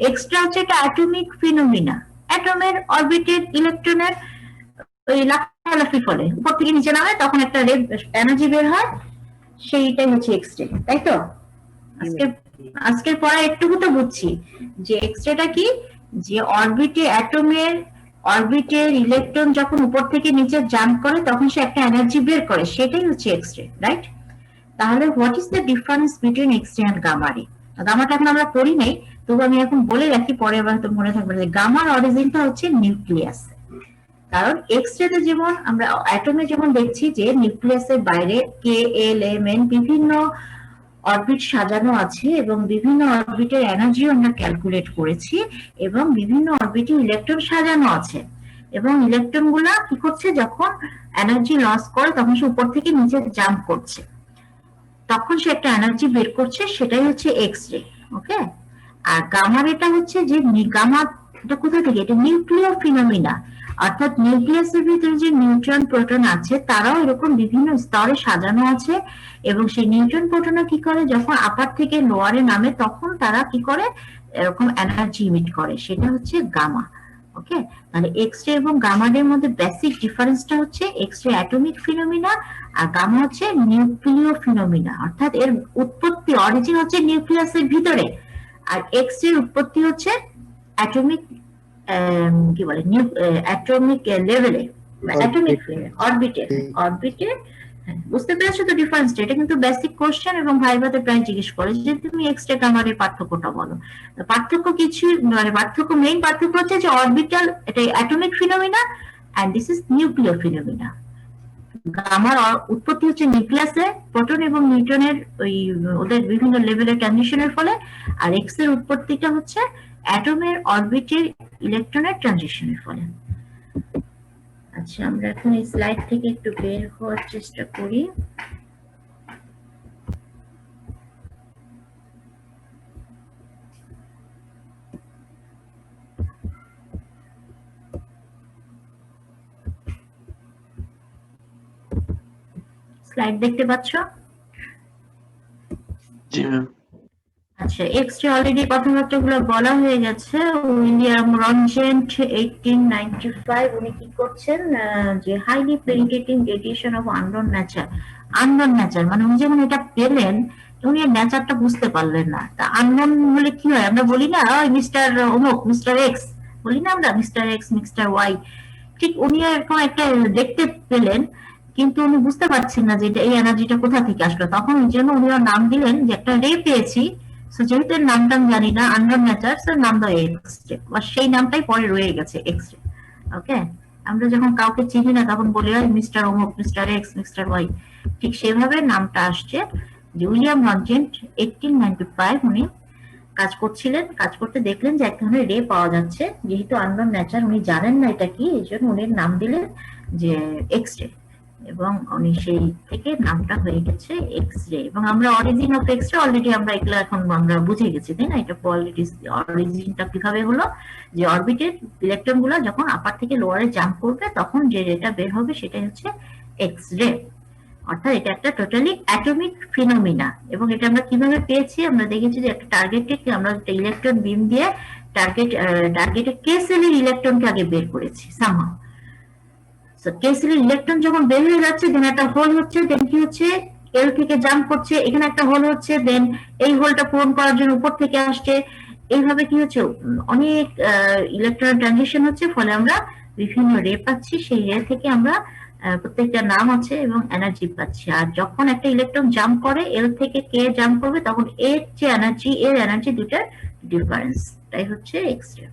এক্সট্রা হচ্ছে এটা অ্যাটমিক ফিনোমিনা, অ্যাটমের অরবিটের ইলেকট্রনের ওই লাফালাফি ফলে উপর থেকে নিচে নামে, তখন একটা এনার্জি বের হয়, সেইটাই হচ্ছে এক্স রে, তাই তো? আজকের পড়া একটুকু তো বুঝছি যে এক্স রেটা কি, যে অরবিটে অ্যাটমের অরবিটের ইলেকট্রন যখন উপর থেকে নিচে জাম্প করে তখন সে একটা এনার্জি বের করে, সেটাই হচ্ছে এক্স রে, রাইট? তাহলে what is the difference between X ray and gamma ray? গামাটা এখন আমরা পড়ি নাই, তবু আমি এখন বলে রাখি, পরে আবার তো মনে থাকবে যে গামার অরিজিনটা হচ্ছে নিউক্লিয়াস। কারণ এক্স রে তে যেমন আমরা অ্যাটমে যেমন দেখছি যে নিউক্লিয়াসের বাইরে কে এল এম এন বিভিন্ন অরবিট সাজানো আছে, এবং বিভিন্ন অরবিটের এনার্জিও আমরা ক্যালকুলেট করেছি, এবং বিভিন্ন অরবিটে ইলেকট্রন সাজানো আছে, এবং ইলেকট্রন গুলা কি করছে, যখন এনার্জি লস করে তখন সে উপর থেকে নিচে জাম্প করছে, তখন সে একটা এনার্জি বের করছে, সেটাই হচ্ছে এক্স রে। ওকে, আর গামা রেটা হচ্ছে যে গামা এটা কোথা থেকে, এটা নিউক্লিয়ার ফিনোমিনা, অর্থাৎ নিউক্লিয়াসের ভিতরে যে নিউট্রন প্রোটন আছে তারাও এরকম বিভিন্ন স্তরে সাজানো আছে, এবং সেই নিউট্রন প্রোটনও কি করে, যখন আপার থেকে লোয়ারে নামে তখন তারা কি করে এরকম এনার্জি ইমিট করে, সেটা হচ্ছে গামা। ওকে, তাহলে এক্স রে এবং গামা রের মধ্যে বেসিক ডিফারেন্সটা হচ্ছে এক্স রে অ্যাটমিক ফিনোমিনা আর গামা হচ্ছে নিউক্লিয় ফিনোমিনা, অর্থাৎ এর উৎপত্তি অরিজিন হচ্ছে নিউক্লিয়াসের ভিতরে, আর এক্স রে উৎপত্তি হচ্ছে অ্যাটমিক কি বলে অ্যাটমিক লেভেলে, অ্যাটমিক অরবিটে, অরবিটে বুঝতে পেরেছো তো ডিফারেন্সটা? এটা কিন্তু বেসিক কোশ্চেন এবং ভাইভাতে প্রায় জিজ্ঞেস করে যে তুমি এক্স-রে কামারের পার্থক্যটা বলো। পার্থক্য কিছু মানে পার্থক্য মেইন পার্থক্য হচ্ছে যে অরবিটাল এটা atomic phenomena and this is nuclear phenomena. গামার উৎপত্তি হচ্ছে নিউক্লিয়াসে প্রোটন এবং নিউট্রনের ওই ওদের বিভিন্ন লেভেলের ট্রানজিশনের ফলে, আর এক্স এর উৎপত্তিটা হচ্ছে অ্যাটমের অরবিটের ইলেকট্রনের ট্রানজিশনের ফলে। আচ্ছা আমরা এখন এই স্লাইড থেকে একটু বের হওয়ার চেষ্টা করি। স্লাইড দেখতে পাচ্ছ? জি ম্যাম। আচ্ছা এক্স-রে অলরেডি কথাবার্তাগুলো বলা হয়ে গেছে। উইলিয়াম রনজেন্ট 1895 উনি কি করছেন যে highly penetrating radiation of unknown nature মানে উনি যখন এটা পেলেন উনি এর নেচারটা বুঝতে পারলেন না। তা আননোন হলে কি হয় আমরা বলি না মিস্টার অমুক মিস্টার এক্স বলি না আমরা মিস্টার এক্স মিস্টার ওয়াই, ঠিক উনি এরকম একটা দেখতে পেলেন কিন্তু উনি বুঝতে পারছেন না যে এটা এই এনার্জিটা কোথা থেকে আসলো। তখন ওই জন্য উনি নাম দিলেন যে একটা রে পেয়েছি, যেহেতু এর নামটা জানি না আননোন নেচার, নাম দাও এক্স-রে, বা সেই নামটাই পরে রয়ে গেছে এক্স-রে। ওকে, আমরা যখন কাউকে চিনি না তখন বলি মিস্টার অমুক মিস্টার এক্স মিস্টার ওয়াই, ঠিক সেভাবে নামটা আসছে। যে উইলিয়াম রনজেন্ট 1895 উনি কাজ করছিলেন, কাজ করতে দেখলেন যে এক ধরনের রে পাওয়া যাচ্ছে, যেহেতু আননোন নেচার উনি জানেন না এটা কি, এই জন্য উনি নাম দিলেন যে এক্স-রে, এবং উনি সেই থেকে নামটা হয়ে গেছে এক্স-রে। এবং আমরা অরিজিন অফ এক্স-রে অলরেডি আমরা এগুলো এখন আমরা বুঝে গেছি তাই না? এটা অরিজিনটা কিভাবে হলো যে অরবিটের ইলেকট্রন গুলো যখন আপার থেকে লোয়ারে জাম্প করবে তখন যে রেটা বের হবে সেটাই হচ্ছে এক্স-রে। অর্থাৎ এটা একটা টোটালি অ্যাটমিক ফিনোমিনা। এবং এটা আমরা কিভাবে পেয়েছি আমরা দেখেছি যে একটা টার্গেটকে আমরা একটা ইলেকট্রন বিম দিয়ে টার্গেটে কে সেলের ইলেকট্রনকে আগে বের করেছি সামহাউ। কে সেলের ইলেকট্রন যখন বের হয়ে যাচ্ছে দেন একটা হোল হচ্ছে, দেন কি হচ্ছে এল থেকে জাম্প করছে, এখানে একটা হোল হচ্ছে, দেন এই হোলটা পূরণ করার জন্য উপর থেকে আসছে, এইভাবে কি হচ্ছে অনেক ইলেকট্রন ট্রানজিশন হচ্ছে, ফলে আমরা বিভিন্ন রে পাচ্ছি। সেই রে থেকে আমরা প্রত্যেকটা নাম আছে এবং এনার্জি পাচ্ছি। আর যখন একটা ইলেকট্রন জাম্প করে এল থেকে কে জাম্প করবে তখন এর যে এনার্জি এর এনার্জি দুটার ডিফারেন্স, তাই হচ্ছে এক্স-রে।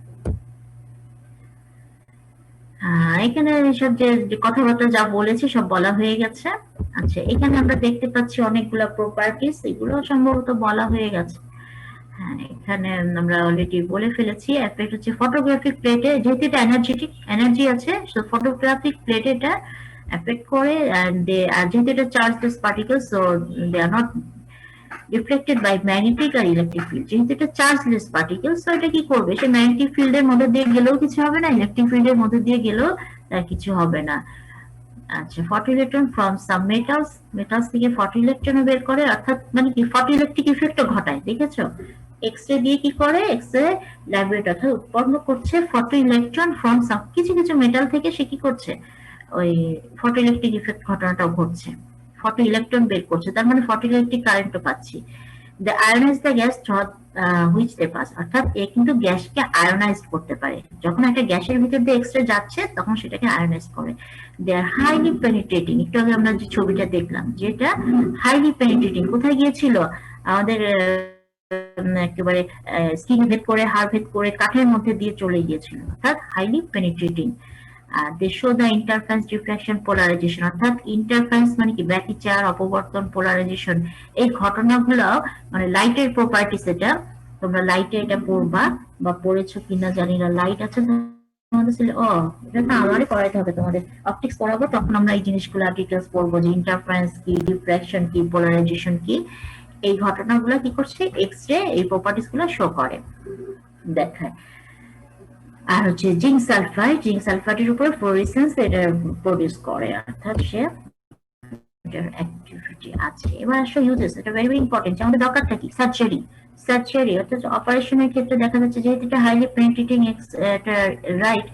এখানে সব যে কথাবার্তা যা বলেছি সব বলা হয়ে গেছে। আচ্ছা এখানে আমরা দেখতে পাচ্ছি অনেকগুলা প্রপার্টিস, এগুলো সম্ভবত বলা হয়ে গেছে। হ্যাঁ এখানে আমরা অলরেডি বলে ফেলেছি। এফেক্ট হচ্ছে ফটোগ্রাফিক প্লেটে, যেহেতু এটা এনার্জি আছে ফটোগ্রাফিক প্লেটে এটা এফেক্ট করে, আর যেহেতু এটা chargeless particle so they are not reflected by magnetic আর ইলেকট্রিক ফিল্ড। যেহেতু এটা চার্জলেস পার্টিকেল সো এটা কি করবে, সে ম্যাগনেটিক ফিল্ডের মধ্যে দিয়ে গেলেও কিছু হবে না, ইলেকট্রিক ফিল্ডের মধ্যে দিয়ে গেলেও তার কিছু হবে না। আচ্ছা photo electron from some metals থেকে ফটো ইলেকট্রন বের করে, অর্থাৎ মানে কি ফটো ইলেকট্রিক ইফেক্টও ঘটায়। দেখেছো এক্স-রে দিয়ে কি করে, এক্স-রে ল্যাবরেটরি অর্থাৎ উৎপন্ন করছে ফটো ইলেকট্রন ফ্রম সাম কিছু মেটাল থেকে, সে কি করছে ওই ফটো ইলেকট্রিক ইফেক্ট ঘটনাটাও ঘটছে, ফটো ইলেকট্রন বের করছে, তার মানে ফটো ইলেকট্রিক কারেন্টও পাচ্ছি। The ionize the gas which they pass, অর্থাৎ এ কিন্তু গ্যাসকে আয়োনাইজ করতে পারে। যখন একটা গ্যাসের ভিতর দিয়ে এক্স-রে যাচ্ছে তখন সেটাকে আয়োনাইজ করে। দে আর হাইলি পেনিট্রেটিং, একটু আগে আমরা যে ছবিটা দেখলাম যেটা হাইলি পেনিট্রেটিং, কোথায় গিয়েছিল আমাদের একেবারে স্কিন ভেদ করে হাড় ভেদ করে কাঠের মধ্যে দিয়ে চলে গিয়েছিল, অর্থাৎ highly penetrating. they show the interference diffraction polarization, অর্থাৎ ইন্টারফারেন্স মানে কি ব্যতিচার অপবর্তন পোলারাইজেশন, এই ঘটনাগুলো মানে লাইটের প্রপার্টিস। এটা তোমরা লাইটে এটা পড়বা বা পড়েছো কিনা জানি না, লাইট আছে তোমাদের এটা না আমারই পড়াইতে হবে, তোমাদের অপটিক্স পড়াবো তখন আমরা এই জিনিসগুলো ডিটেলস পড়বো যে ইন্টারফারেন্স কি ডিফ্রাকশন কি পোলারাইজেশন কি, এই ঘটনাগুলো কি করছে এক্স-রে এই প্রপার্টিস গুলো শো করে দেখায়। আর হচ্ছে জিঙ্ক সালফাইডের উপর ফ্লোরেসেন্স এটা প্রডিউস করে, অর্থাৎ সে অ্যাক্টিভিটি আছে। এবার আসলে ইউজেস, এটা ভেরি ইম্পর্টেন্ট, আমাদের দরকারটা কি সার্জারি অর্থাৎ অপারেশনের ক্ষেত্রে দেখা যাচ্ছে যেহেতু এটা হাইলি পেনিট্রেটিং এটা রাইট,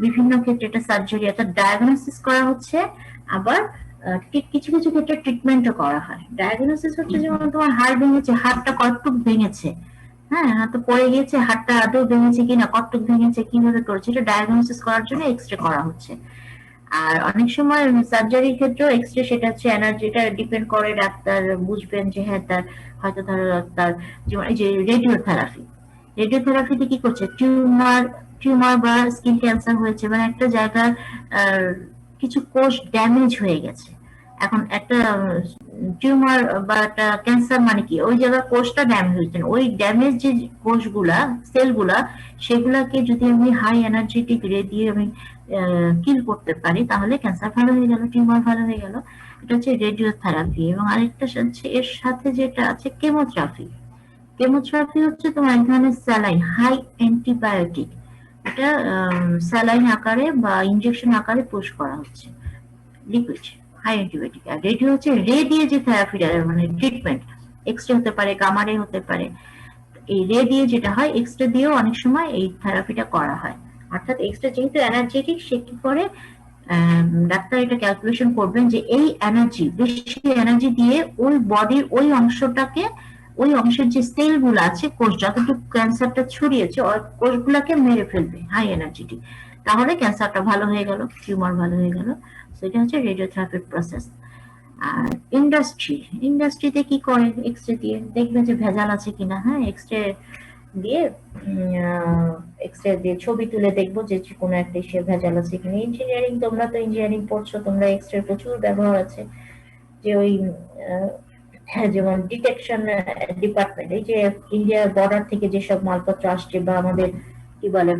বিভিন্ন ক্ষেত্রে এটা সার্জারি অর্থাৎ ডায়াগনোসিস করা হচ্ছে, আবার কিছু ক্ষেত্রে ট্রিটমেন্টও করা হয়। ডায়াগনোসিস হচ্ছে যেমন তোমার হাড় ভেঙেছে, হাড়টা কতটুক ভেঙেছে, হ্যাঁ তো পড়ে গিয়েছে, হাড়টা আদৌ ভেঙেছে কিনা, কতটুক ভেঙেছে, কিভাবে করেছে, এটা ডায়াগনোসিস করার জন্য এক্স-রে করা হচ্ছে। আর অনেক সময় সার্জারির ক্ষেত্রেও এক্সরে, সেটা হচ্ছে এনার্জিটা ডিপেন্ড করে, ডাক্তার বুঝবেন যে হ্যাঁ তার হয়তো ধরো তার যেমন এই যে রেডিওথেরাপি, রেডিওথেরাপিতে কি করছে, টিউমার বা স্কিন ক্যান্সার হয়েছে, মানে একটা জায়গার কিছু কোষ ড্যামেজ হয়ে গেছে। এখন একটা টিউমার বা একটা ক্যান্সার মানে কি, ওই জায়গার কোষটা ড্যামেজ হয়েছে, ওই ড্যামেজ যে কোষগুলা সেলগুলা সেগুলাকে যদি আমি হাই এনার্জেটিক রে দিয়ে আমি কিল করতে পারি তাহলে ক্যান্সার ভালো হয়ে গেল, টিউমার ভালো হয়ে গেল। এটা হচ্ছে রেডিওথেরাপি। এবং আরেকটা হচ্ছে এর সাথে যেটা আছে কেমোথেরাপি। কেমোথেরাপি হচ্ছে তোমার এক ধরনের স্যালাইন, হাই অ্যান্টিবায়োটিক, এটা স্যালাইন আকারে বা ইনজেকশন আকারে পুশ করা হচ্ছে, লিকুইড হাই অ্যান্টিবায়োটিক। আর রেডিও হচ্ছে রে দিয়ে যে থেরাপিটা মানে ট্রিটমেন্ট, এক্সরে হতে পারে, গামারে হতে পারে। এই রে দিয়ে যেটা হয়, এক্সরে দিয়েও অনেক সময় এই থেরাপিটা করা হয়। অর্থাৎ এক্সরে যেহেতু এনার্জেটিক, সে কি করে ডাক্তার এটা ক্যালকুলেশন করবেন যে এই এনার্জি, বেশি এনার্জি দিয়ে ওই বডির ওই অংশটাকে, ওই অংশের যে সেল গুলো আছে, কোষ যতটুকু ক্যান্সারটা ছড়িয়েছে কোষগুলাকে মেরে ফেলবে হাই এনার্জিটি, তাহলে ক্যান্সারটা ভালো হয়ে গেল, টিউমার ভালো হয়ে গেল। সেটা হচ্ছে রেডিওথেরাপির প্রসেস। আর ইন্ডাস্ট্রিতে কি করে, এক্সরে দিয়ে দেখবে যে ভেজাল আছে কিনা। হ্যাঁ, এক্সরে দিয়ে ছবি তুলে দেখবো যে কোনো একটা সে ভেজাল আছে কিনা। ইঞ্জিনিয়ারিং, তোমরা তো ইঞ্জিনিয়ারিং পড়ছো, তোমরা এক্সরে প্রচুর ব্যবহার আছে। যে ওই যেমন ডিটেকশন ডিপার্টমেন্ট, এই যে ইন্ডিয়ার বর্ডার থেকে যেসব মালপত্র আসছে বা আমাদের কি বলে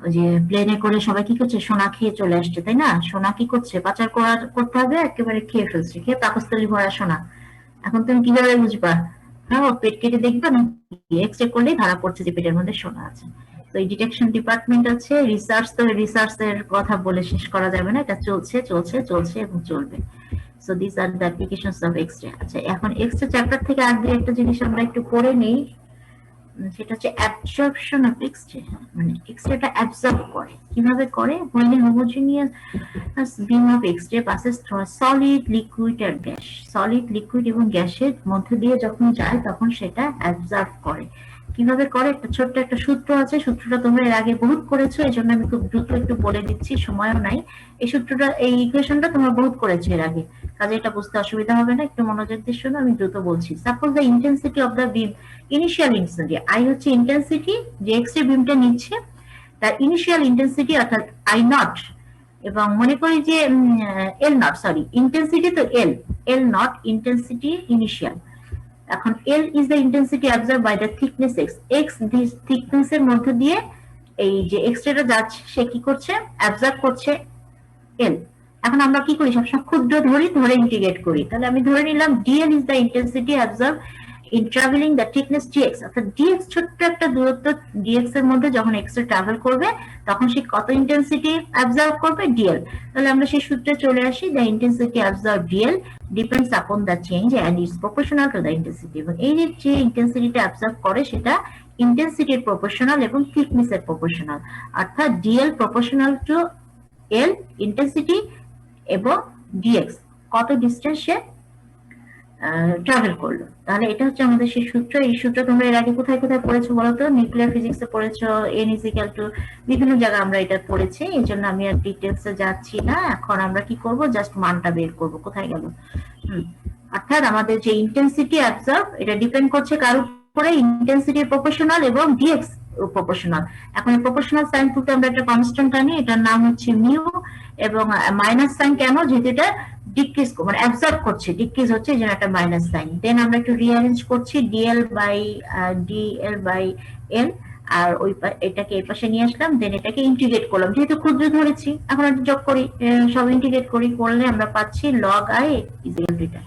ওই যে প্লেনে করে সবাই কি করছে, সোনা খেয়ে চলে আসছে, তাই না? সোনা কি করছে, পাচার করতে হবে, একেবারে খেয়ে ফেলছে, খেয়ে পাকস্থলী ভরা সোনা। এখন তুমি কিভাবে বুঝবা? হ্যাঁ, পেট কেটে দেখবা না, এক্সরে করলেই ধরা পড়ছে যে পেটের মধ্যে সোনা আছে। তো এই ডিটেকশন ডিপার্টমেন্ট আছে। রিসার্চ, তো রিসার্চ এর কথা বলে শেষ করা যাবে না, এটা চলছে চলছে চলছে এবং চলবে। So this are the applications of X-ray. আচ্ছা, এখন এক্সরে চ্যাপ্টার থেকে আগে একটা জিনিস আমরা একটু পড়ে নেই, সেটা হচ্ছে অ্যাবজর্পশন অফ এক্সরে। মানে এক্সরেটা অ্যাবজর্ব করে কিভাবে করে, when a homogeneous beam of X-ray passes through a solid, liquid আর গ্যাস, সলিড, লিকুইড এবং গ্যাসের মধ্যে দিয়ে যখন যায় তখন সেটা অ্যাবজর্ব করে। কিভাবে করে, একটা ছোট্ট একটা সূত্র আছে, সূত্রটা তোমরা এর আগে বহুত করেছো, এই জন্য আমি খুব দ্রুত একটু বলে দিচ্ছি, সময়ও নাই। এই সূত্রটা, এই ইকুয়েশনটা তোমরা বহুত করেছো এর আগে, কাজে এটা বুঝতে অসুবিধা হবে না, একটু মনোযোগ দিয়ে শোনো, আমি দ্রুত বলছি। Suppose the intensity of the beam, initial intensity, I হচ্ছে ইন্টেন্সিটি যে এক্সরে বিমটা নিচ্ছে, তার ইনিশিয়াল ইন্টেন্সিটি অর্থাৎ আই নট, এবং মনে করি যে এল নট, সরি ইন্টেন্সিটি তো এল নট ইন্টেন্সিটি ইনিশিয়াল। এখন L is the intensity absorb by the thickness x, x thickness এর মধ্যে দিয়ে এই যে এক্সরেটা যাচ্ছে, সে কি করছে, অ্যাবজর্ব করছে এল। এখন আমরা কি করি, সবসময় ক্ষুদ্র ধরে ইন্টিগ্রেট করি। তাহলে আমি ধরে নিলাম DL is the intensity absorb in traveling the thickness dx, অর্থাৎ dx ছোট্ট একটা দূরত্ব dx এর মধ্যে যখন x রে ট্রাভেল করবে তখন সে কত ইন্টেন্সিটি অ্যাবজর্ব করবে, dl। তাহলে আমরা সেই সূত্রে চলে আসি, the intensity absorbed dl depends upon the change and is proportional to the intensity। এবং এই যে ইন্টেন্সিটিটা অ্যাবজর্ব করে সেটা ইন্টেন্সিটির প্রপোর্শনাল এবং থিকনেস এর প্রপোর্শনাল, অর্থাৎ dl proportional to l intensity এবং dx কত ডিসটেন্স সে ট্রাভেল করলো। তাহলে এটা হচ্ছে আমাদের সেই সূত্র। এই সূত্র তোমরা এর আগে কোথায় কোথায় পড়েছো বলতো? নিউক্লিয়ার ফিজিক্সে পড়েছো, n ইজ ইকুয়াল টু, বিভিন্ন জায়গায় আমরা এটা পড়েছি, এই জন্য আমি আর ডিটেলসে যাচ্ছি না। এখন আমরা কি করব, জাস্ট মানটা বের করব, কোথায় গেল। অর্থাৎ আমাদের যে ইন্টেন্সিটি অ্যাবজর্ব, এটা ডিপেন্ড করছে কার উপরে, ইন্টেন্সিটির প্রপোর্শনাল এবং ডিএক্স প্রপোর্শনাল। এখন এই প্রপোর্শনাল সাইন তুলতে আমরা একটা কনস্ট্যান্ট আনি, এটার নাম হচ্ছে মিউ, এবং মাইনাস সাইন কেন, যেহেতু এটা ডিক্রিজ মানে অ্যাবজর্ব করছে, ডিক্রিজ হচ্ছে এই জন্য একটা মাইনাস সাইন। দেন আমরা একটু রিঅ্যারেঞ্জ করছি, ডিএল বাই এল, আর ওই এটাকে এই পাশে নিয়ে আসলাম, দেন এটাকে ইন্টিগ্রেট করলাম, যেহেতু ক্ষুদ্র ধরেছি এখন একটা যোগ করি, সব ইন্টিগ্রেট করলে আমরা পাচ্ছি log I is equal two এটা।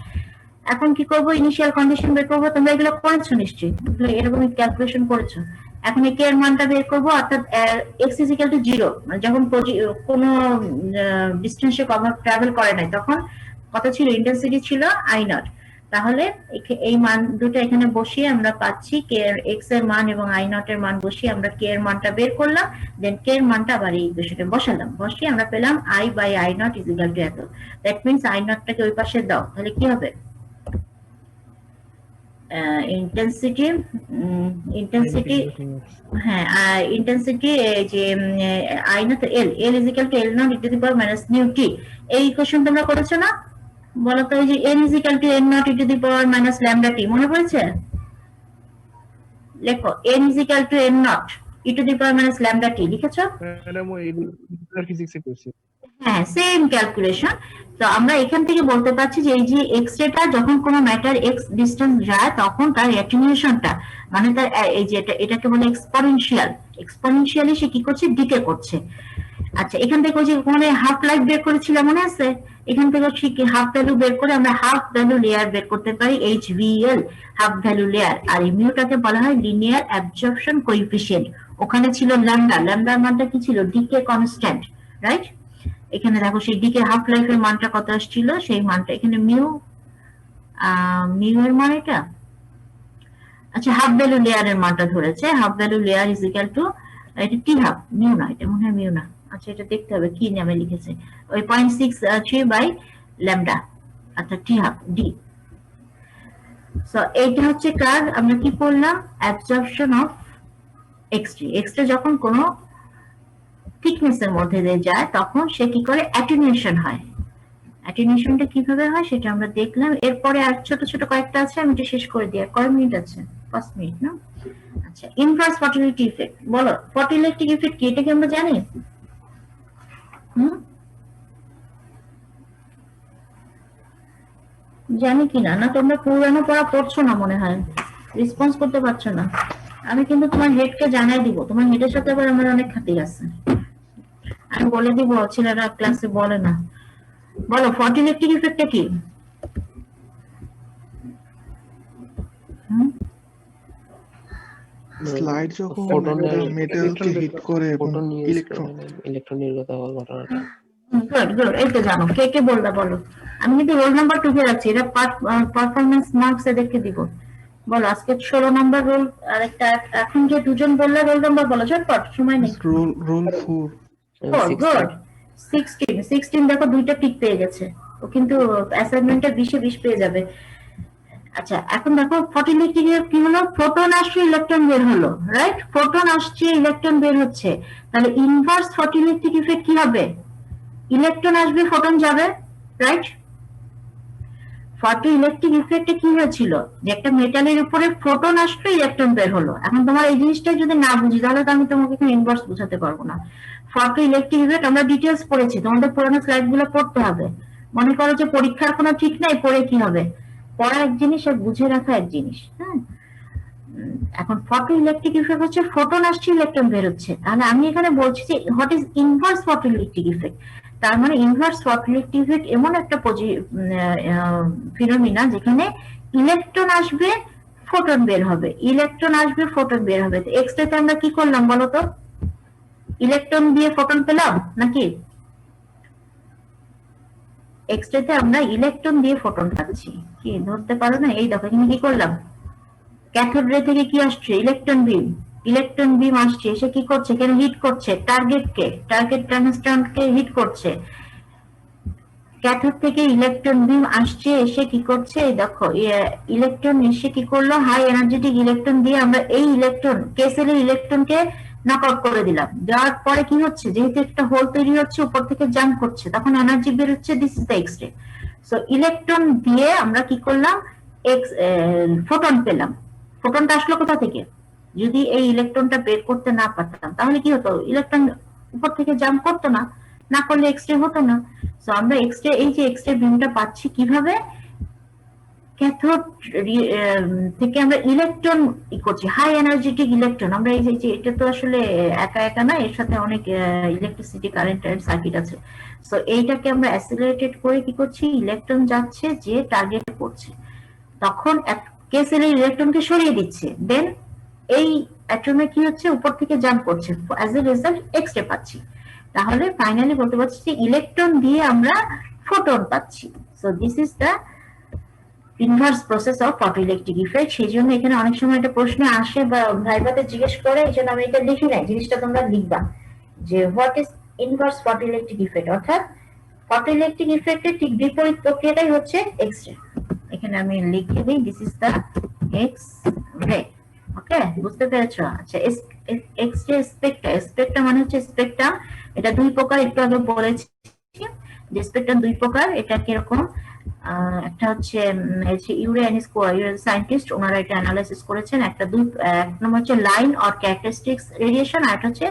এখন কি করবো, ইনিশিয়াল কন্ডিশন বের করবো, তোমরা এগুলো করেছো নিশ্চয়ই, এরকম ক্যালকুলেশন করেছো। এখন এই কে এর মানটা বের করবো, অর্থাৎ এক্স ইজ ইকুয়াল টু 0, মানে যখন কোনো ডিস্টেন্সে ট্রাভেল করে নাই তখন কত ছিল, ইন্টেন্সিটি ছিল আই নট। তাহলে এই মান দুটো এখানে বসিয়ে আমরা পাচ্ছি কে এর, এক্স এর মান এবং আই নট এর মান বসিয়ে আমরা কে এর মানটা বের করলাম, দেন কে এর মানটা আবার এই ইকুয়েশনে বসালাম, বসিয়ে আমরা পেলাম I by I naught is equal to এত। দ্যাট মিন্স আই নটটাকে ওই পাশে দাও, তাহলে কি হবে, ইন্টেন্সিটি হ্যাঁ ইন্টেন্সিটি যে আই না তো L L is equal to L nought e to the power minus nu t এই ইকুয়েশন তোমরা করেছো না বলো তো এই যে n is equal to N nought e to the power minus lambda t মনে পড়েছে লেখো n is equal to N nought e to the power minus lambda t লিখেছো ম্যাডাম ওই ফিজিক্সে করছি হ্যাঁ সেম ক্যালকুলেশন তো আমরা এখান থেকে বলতে পারছি যে এই যে এক্স রেটা যখন কোনো ম্যাটার এক্স ডিসটেন্স যায় তখন তার অ্যাটেনুয়েশনটা মানে তার এই যে এটাকে বলে এক্সপোনেনশিয়ালি সে কি করছে ডিকে করছে আচ্ছা এখান থেকে ওই যে ওখানে হাফ লাইফ বের করেছিলাম মনে আছে এখান থেকে ঠিক হাফ ভ্যালু বের করে আমরা হাফ ভ্যালু লেয়ার বের করতে পারি HVL হাফ ভ্যালু লেয়ার আর এই মিউটাকে বলা হয় লিনিয়ার অ্যাবজর্পশন কোএফিসিয়েন্ট ওখানে ছিল ল্যামডা ল্যামডার মানটা কি ছিল ডিকে কনস্ট্যান্ট রাইট এখানে দেখো সেই ডিকে হাফ লাইফের মানটা কত আসছিল সেই মানটা এখানে মিউ এর মান এটা আচ্ছা হাফ ভ্যালু লেয়ারের মানটা ধরেছে half value layer is equal two এটা টি হাফ মিউ না এটা মনে হয় মিউ না আচ্ছা এটা দেখতে হবে কি নামে লিখেছে ওই 0.63 বাই ল্যামডা আচ্ছা টি হাফ ডি সো এইটা হচ্ছে কার আমরা কি করলাম অ্যাবজর্পশন অফ এক্স-রে যখন কোনো থিকনেসের মধ্যে দিয়ে যায় তখন সে কি করে অ্যাটেনুয়েশন হয় অ্যাটেনুয়েশনটা কিভাবে হয় সেটা আমরা দেখলাম এরপরে আর ছোট ছোট কয়েকটা আছে আমি এটা শেষ করে দিই কয় মিনিট আছে 5 মিনিট না আচ্ছা ইনভার্স ফটোইলেকট্রিক ইফেক্ট বলো ফটোইলেকট্রিক ইফেক্ট কি এটা কি আমরা জানি জানি কিনা না তোমরা পুরানো পড়া পড়ছো না মনে হয় রেসপন্স করতে পারছো না আমি কিন্তু তোমার হেডকে জানাই দিব তোমার হেডের সাথে আবার আমার অনেক খাতির আছে আমি বলে দিব ছেলেরা ক্লাসে বলে না বলো ফটোইলেকট্রিক ইফেক্টটা কি স্লাইড যখন মেটালকে হিট করে ইলেকট্রন নির্গত হওয়ার ঘটনাটা গুড এই তো জানো কে কে বলবা বলো আমি কিন্তু রোল নাম্বার টুকে রাখছি এটা পারফরম্যান্স মার্কস এদেরকে দিব বলো আজকে 16 নাম্বার রোল আর একটা এখন যে দুজন বললে রোল নাম্বার বলো ঝটপট সময় নেই রোল 4 গুড 16 দেখো দুইটা টিক পেয়ে গেছে ও কিন্তু অ্যাসাইনমেন্টে 20 পেয়ে যাবে আচ্ছা এখন দেখো ফটোইলেকট্রিক কি হলো ফোটন আসছে ইলেকট্রন বের হলো রাইট ফোটন আসছে ইলেকট্রন বের হচ্ছে তাহলে ইনভার্স ফটোইলেকট্রিক ইফেক্ট কি হবে ইলেকট্রন আসবে ফোটন যাবে রাইট ফটোইলেকট্রিক ইফেক্টে কি হয়েছিল যে একটা মেটালের উপরে ফোটন আসলো ইলেকট্রন বের হলো এখন তোমার এই জিনিসটা যদি না বুঝি তাহলে তো আমি তোমাকে এখানে ইনভার্স বোঝাতে পারবো না ফটোইলেকট্রিক ইফেক্ট আমরা ডিটেইলস পড়েছি তোমাদের পুরোনো স্লাইডগুলো পড়তে হবে মনে করো যে পরীক্ষার কোনো ঠিক নাই পড়ে কি হবে পড়া এক জিনিস আর বুঝে রাখা এক জিনিস হ্যাঁ এখন ফটোইলেকট্রিক ইফেক্ট হচ্ছে ফোটন আসছে ইলেকট্রন বের হচ্ছে তাহলে আমি এখানে বলছি যে what is inverse photoelectric effect তার মানে ইনভার্স ফটোইলেকট্রিক ইফেক্ট এমন একটা ফিনোমিনা যেখানে ইলেকট্রন আসবে ফোটন বের হবে ইলেকট্রন আসবে ফোটন বের হবে এক্স-রে তে আমরা কি করলাম বলো তো ইলেকট্রন দিয়ে ফোটন পেলাম নাকি এক্স-রে তে আমরা ইলেকট্রন দিয়ে ফোটন পাচ্ছি কি ধরতে পারো না এই দেখো এখানে কি করলাম ক্যাথোড রে থেকে কি আসছে ইলেকট্রন বিম আসছে সে কি করছে এখানে হিট করছে টার্গেট ট্রান্সট্রানকে হিট করছে ক্যাথোড থেকে ইলেকট্রন বিম আসছে এসে কি করছে দেখো ইলেকট্রন এসে কি করলো হাই এনার্জেটিক ইলেকট্রন দিয়ে আমরা এই ইলেকট্রন কেসেলের ইলেকট্রনকে নক আউট করে দিলাম দেওয়ার পরে কি হচ্ছে যেহেতু একটা হোল তৈরি হচ্ছে উপর থেকে জাম্প করছে তখন এনার্জি বের হচ্ছে this is the X-ray so electron দিয়ে আমরা কি করলাম ফোটন পেলাম ফোটনটা আসলো কোথা থেকে যদি এই ইলেকট্রনটা বের করতে না পারতাম তাহলে কি হতো ইলেকট্রন উপর থেকে জাম্প করতো না করলে এক্স-রে হতো না সো আমরা এক্স-রে এই যে এক্স-রে বিমটা পাচ্ছি কিভাবে ক্যাথোড থেকে আমরা ইলেকট্রন করছি হাই এনার্জেটিক ইলেকট্রন আমরা এই যে এটা তো আসলে একা না এর সাথে অনেক ইলেকট্রিসিটি কারেন্ট এর সার্কিট আছে সো এইটাকে আমরা অ্যাসিলারেটেড করে কি করছি ইলেকট্রন যাচ্ছে যে টার্গেট করছে তখন কেসেলের ইলেকট্রনকে সরিয়ে দিচ্ছে দেন এই অ্যাটমে কি হচ্ছে উপর থেকে জাম্প করছে অ্যাজ এ রেজাল্ট এক্স-রে পাচ্ছি তাহলে ফাইনালি বলতে পারছি যে ইলেকট্রন দিয়ে আমরা ফোটন পাচ্ছি so this is the inverse process of photoelectric effect সেই জন্য এখানে অনেক সময় একটা প্রশ্ন আসে বা ভাইভাতে জিজ্ঞেস করে এই জন্য আমি এটা লিখি নাই জিনিসটা তোমরা লিখবা যে what is inverse photoelectric effect অর্থাৎ ফটোইলেকট্রিক ইফেক্টের ঠিক বিপরীত প্রক্রিয়াটাই হচ্ছে এক্স-রে এখানে আমি লিখে দিই this is the X ray. ওকে, বুঝতে পেরেছো? আচ্ছা, এক্স রে স্পেকট্রাম মানে হচ্ছে স্পেকট্রাম, এটা দুই প্রকার, একটু আগে বলেছি যে স্পেকট্রাম দুই প্রকার। এটা কিরকম, একটা হচ্ছে ইউরে সায়েন্টিস্ট, ওনারা এটা অ্যানালাইসিস করেছেন। এক নম্বর হচ্ছে লাইন অর ক্যারেক্টারিস্টিক্স রেডিয়েশন, আর একটা হচ্ছে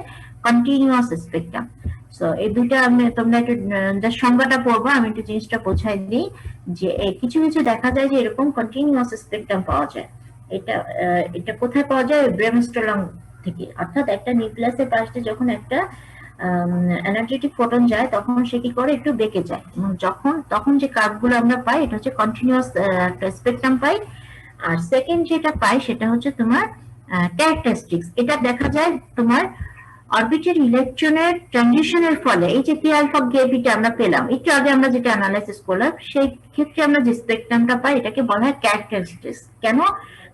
কন্টিনিউয়াস স্পেকট্রাম। সো এই দুইটা তোমরা একটু সংজ্ঞাটা পড়বো, আমি একটু জিনিসটা বোঝাই দিই যে কিছু কিছু দেখা যায় যে এরকম কন্টিনিউয়াস স্পেকট্রাম পাওয়া যায়। এটা কোথায় পাওয়া যায়? ব্রেনস্টর্ম থেকে। অর্থাৎ একটা নিউক্লিয়াসের পাশে যখন একটা এনার্জেটিক ফোটন যায় তখন সে কি করে, একটু বেঁকে যায়। তখন যে কার্ভগুলো আমরা পাই এটা হচ্ছে কন্টিনিউয়াস একটা স্পেকট্রাম পাই। আর সেকেন্ড যেটা পাই সেটা হচ্ছে তোমার ক্যারেক্টারিস্টিক্স। এটা দেখা যায় তোমার অরবিটের ইলেকট্রনের ট্রানজিশনের ফলে, এই যে পি আলফা গ্রেভিটি আমরা পেলাম একটু আগে, আমরা যেটা অ্যানালাইসিস করলাম সেই ক্ষেত্রে আমরা যে স্পেকট্রামটা পাই এটাকে বলা হয় ক্যারেক্টারিস্টিক্স। কেন?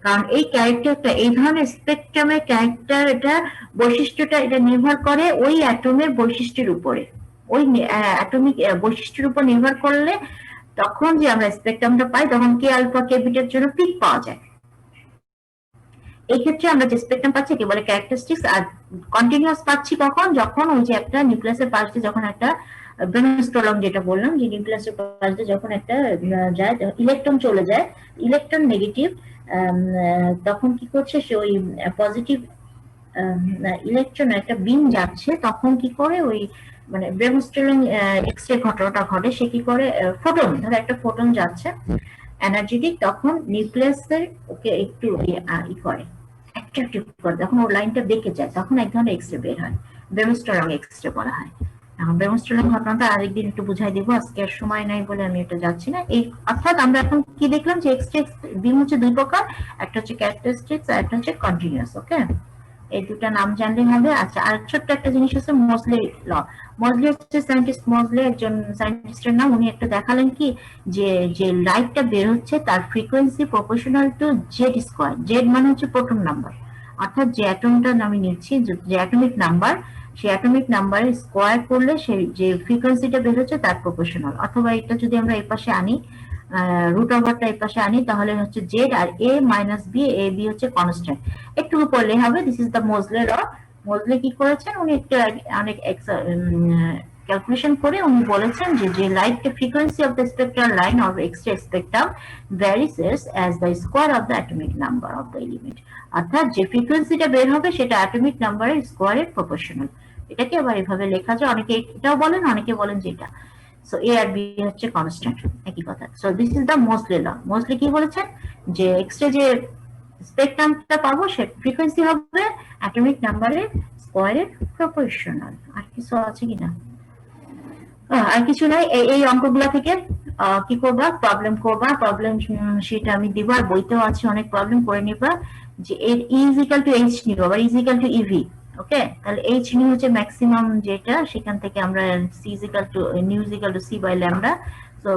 কারণ এই ক্যারেক্টারটা, এই ধরনের স্পেকট্রামের ক্যারেক্টার, এটা বৈশিষ্ট্যটা এটা নির্ভর করে ওই অ্যাটমের বৈশিষ্ট্যের উপরে, ওই অ্যাটমিক বৈশিষ্ট্যের উপর নির্ভর করলে তখন যে আমরা স্পেকট্রামটা পাই তখন কে আলফা কে বিটার জন্য পিক পাওয়া যায়। এই ক্ষেত্রে আমরা যে স্পেকট্রাম পাচ্ছি একে বলে ক্যারেক্টারিস্টিক্স। আর কন্টিনিউয়াস পাচ্ছি কখন, যখন ওই যে একটা নিউক্লিয়াসের পাশ দিয়ে যখন একটা ব্রেনস্টর্ম, যেটা বললাম যে নিউক্লিয়াসের পাশ দিয়ে যখন একটা যায়, ইলেকট্রন চলে যায়, ইলেকট্রন নেগেটিভ, তখন কি করছে সে ওই পজিটিভ ইলেকট্রন একটা বিম যাচ্ছে, তখন কি করে ওই মানে ব্রেনস্টর্ম এক্স রে ঘটনাটা ঘটে। সে কি করে, ফোটন, ধরো একটা ফোটন যাচ্ছে এনার্জেটিক, তখন নিউক্লিয়াসের ওকে একটু ই করে, অ্যাট্রাক্টিভ করে, তখন ওর লাইনটা বেঁকে যায়, তখন এক ধরনের এক্স রে বের হয়, ব্রেনস্টর্ম এক্স রে বলা হয়। এখন ব্রেনস্টর্ম ঘটনাটা আরেকদিন একটু বুঝাই দিব, আজকে আর সময় নাই বলে আমি এটা যাচ্ছি না। এই অর্থাৎ আমরা এখন কি দেখলাম যে এক্স রে বিম হচ্ছে দুই প্রকার, একটা হচ্ছে ক্যারেক্টারিস্টিক্স আর একটা হচ্ছে কন্টিনিউয়াস। ওকে, এই দুটা নাম জানলে হবে। আচ্ছা, আর ছোট্ট একটা জিনিস হচ্ছে মোজলে ল। মোজলে হচ্ছে সায়েন্টিস্ট, মোজলে একজন সায়েন্টিস্টের নাম। উনি একটা দেখালেন কি যে লাইটটা বের হচ্ছে তার frequency proportional to Z square. Z মানে হচ্ছে প্রোটন নাম্বার, অর্থাৎ যে অ্যাটমটা আমি নিচ্ছি, যে অ্যাটমিক নাম্বার, সেই অ্যাটমিক নাম্বারে স্কোয়ার করলে সেই যে ফ্রিকোয়েন্সিটা বের হচ্ছে তার প্রপোর্শনাল। অথবা এটা যদি আমরা এই পাশে আনি, রুট ওভারটা এই পাশে আনি, তাহলে হচ্ছে জেড আর A minus B, A B হচ্ছে কনস্ট্যান্ট। একটু পড়লে হবে। This is the Moseley law. Moseley কি করেছেন, উনি একটু অনেক ক্যালকুলেশন করে উনি বলেছেন যে light frequency of the spectral line of X-ray spectrum varies as the square of the atomic number of the element. অর্থাৎ যে ফ্রিকোয়েন্সিটা বের হবে সেটা অ্যাটমিক নাম্বারের স্কোয়ারের প্রপোর্শনাল। এটাকে আবার এভাবে লেখা যায়, অনেকে এটাও বলেন, অনেকে বলেন যেটা। সো এ আর বি হচ্ছে কনস্ট্যান্ট, একই কথা। So this is the Moseley law. Moseley কি বলেছেন যে এক্স-রে যে স্পেকট্রামটা পাবো সে ফ্রিকোয়েন্সি হবে অ্যাটমিক নাম্বারের স্কোয়ারের প্রপোর্শনাল। আর কিছু আছে কিনা? আর কিছু নাই। এই অঙ্কগুলা থেকে কি করবা, প্রবলেম করবা। প্রবলেম সেটা আমি দিব, আর বইতেও আছে অনেক প্রবলেম করে নিবা। যে এর ইজ ইকুয়াল টু এইচ নিব, আবার is equal to EV. Okay, তাহলে এইচ নিউ হচ্ছে ম্যাক্সিমাম যেটা, সেখান থেকে আমরা c is equal to nu is equal to c by lambda. তো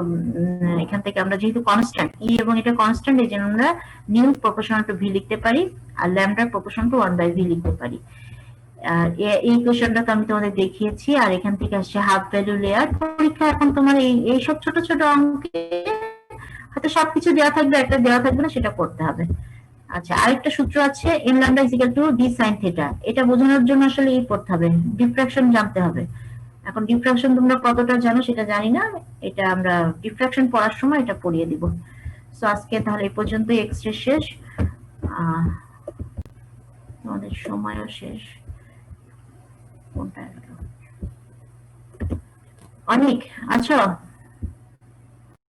এখান থেকে আমরা যেহেতু কনস্ট্যান্ট ই এবং এটা কনস্ট্যান্ট, এই জন্য আমরা নিউ প্রপোর্শনাল টু ভি লিখতে পারি, আর ল্যামডা প্রপোর্শনাল টু 1/v লিখতে পারি। এই কোশ্চেনটা তো আমি তোমাদের দেখিয়েছি। আর এখান থেকে আসছে হাফ ভ্যালু লেয়ার। পরীক্ষা এখন তোমার এই সব ছোট ছোট অঙ্কে হয়তো সবকিছু দেওয়া থাকবে, একটা দেওয়া থাকবে না, সেটা করতে হবে। আচ্ছা, আরেকটা সূত্র আছে N lambda is equal two D sine theta. এটা বোঝানোর জন্য আসলে এই পড়তে হবে, ডিফ্রাকশন জানতে হবে। এখন ডিফ্রাকশন তোমরা কতটা জানো সেটা জানি না, এটা আমরা ডিফ্রাকশন পড়ার সময় এটা পড়িয়ে দিব। সো আজকে তাহলে এই পর্যন্ত এক্স-রে শেষ, আমাদের সময়ও শেষ। অনেক আচ্ছা।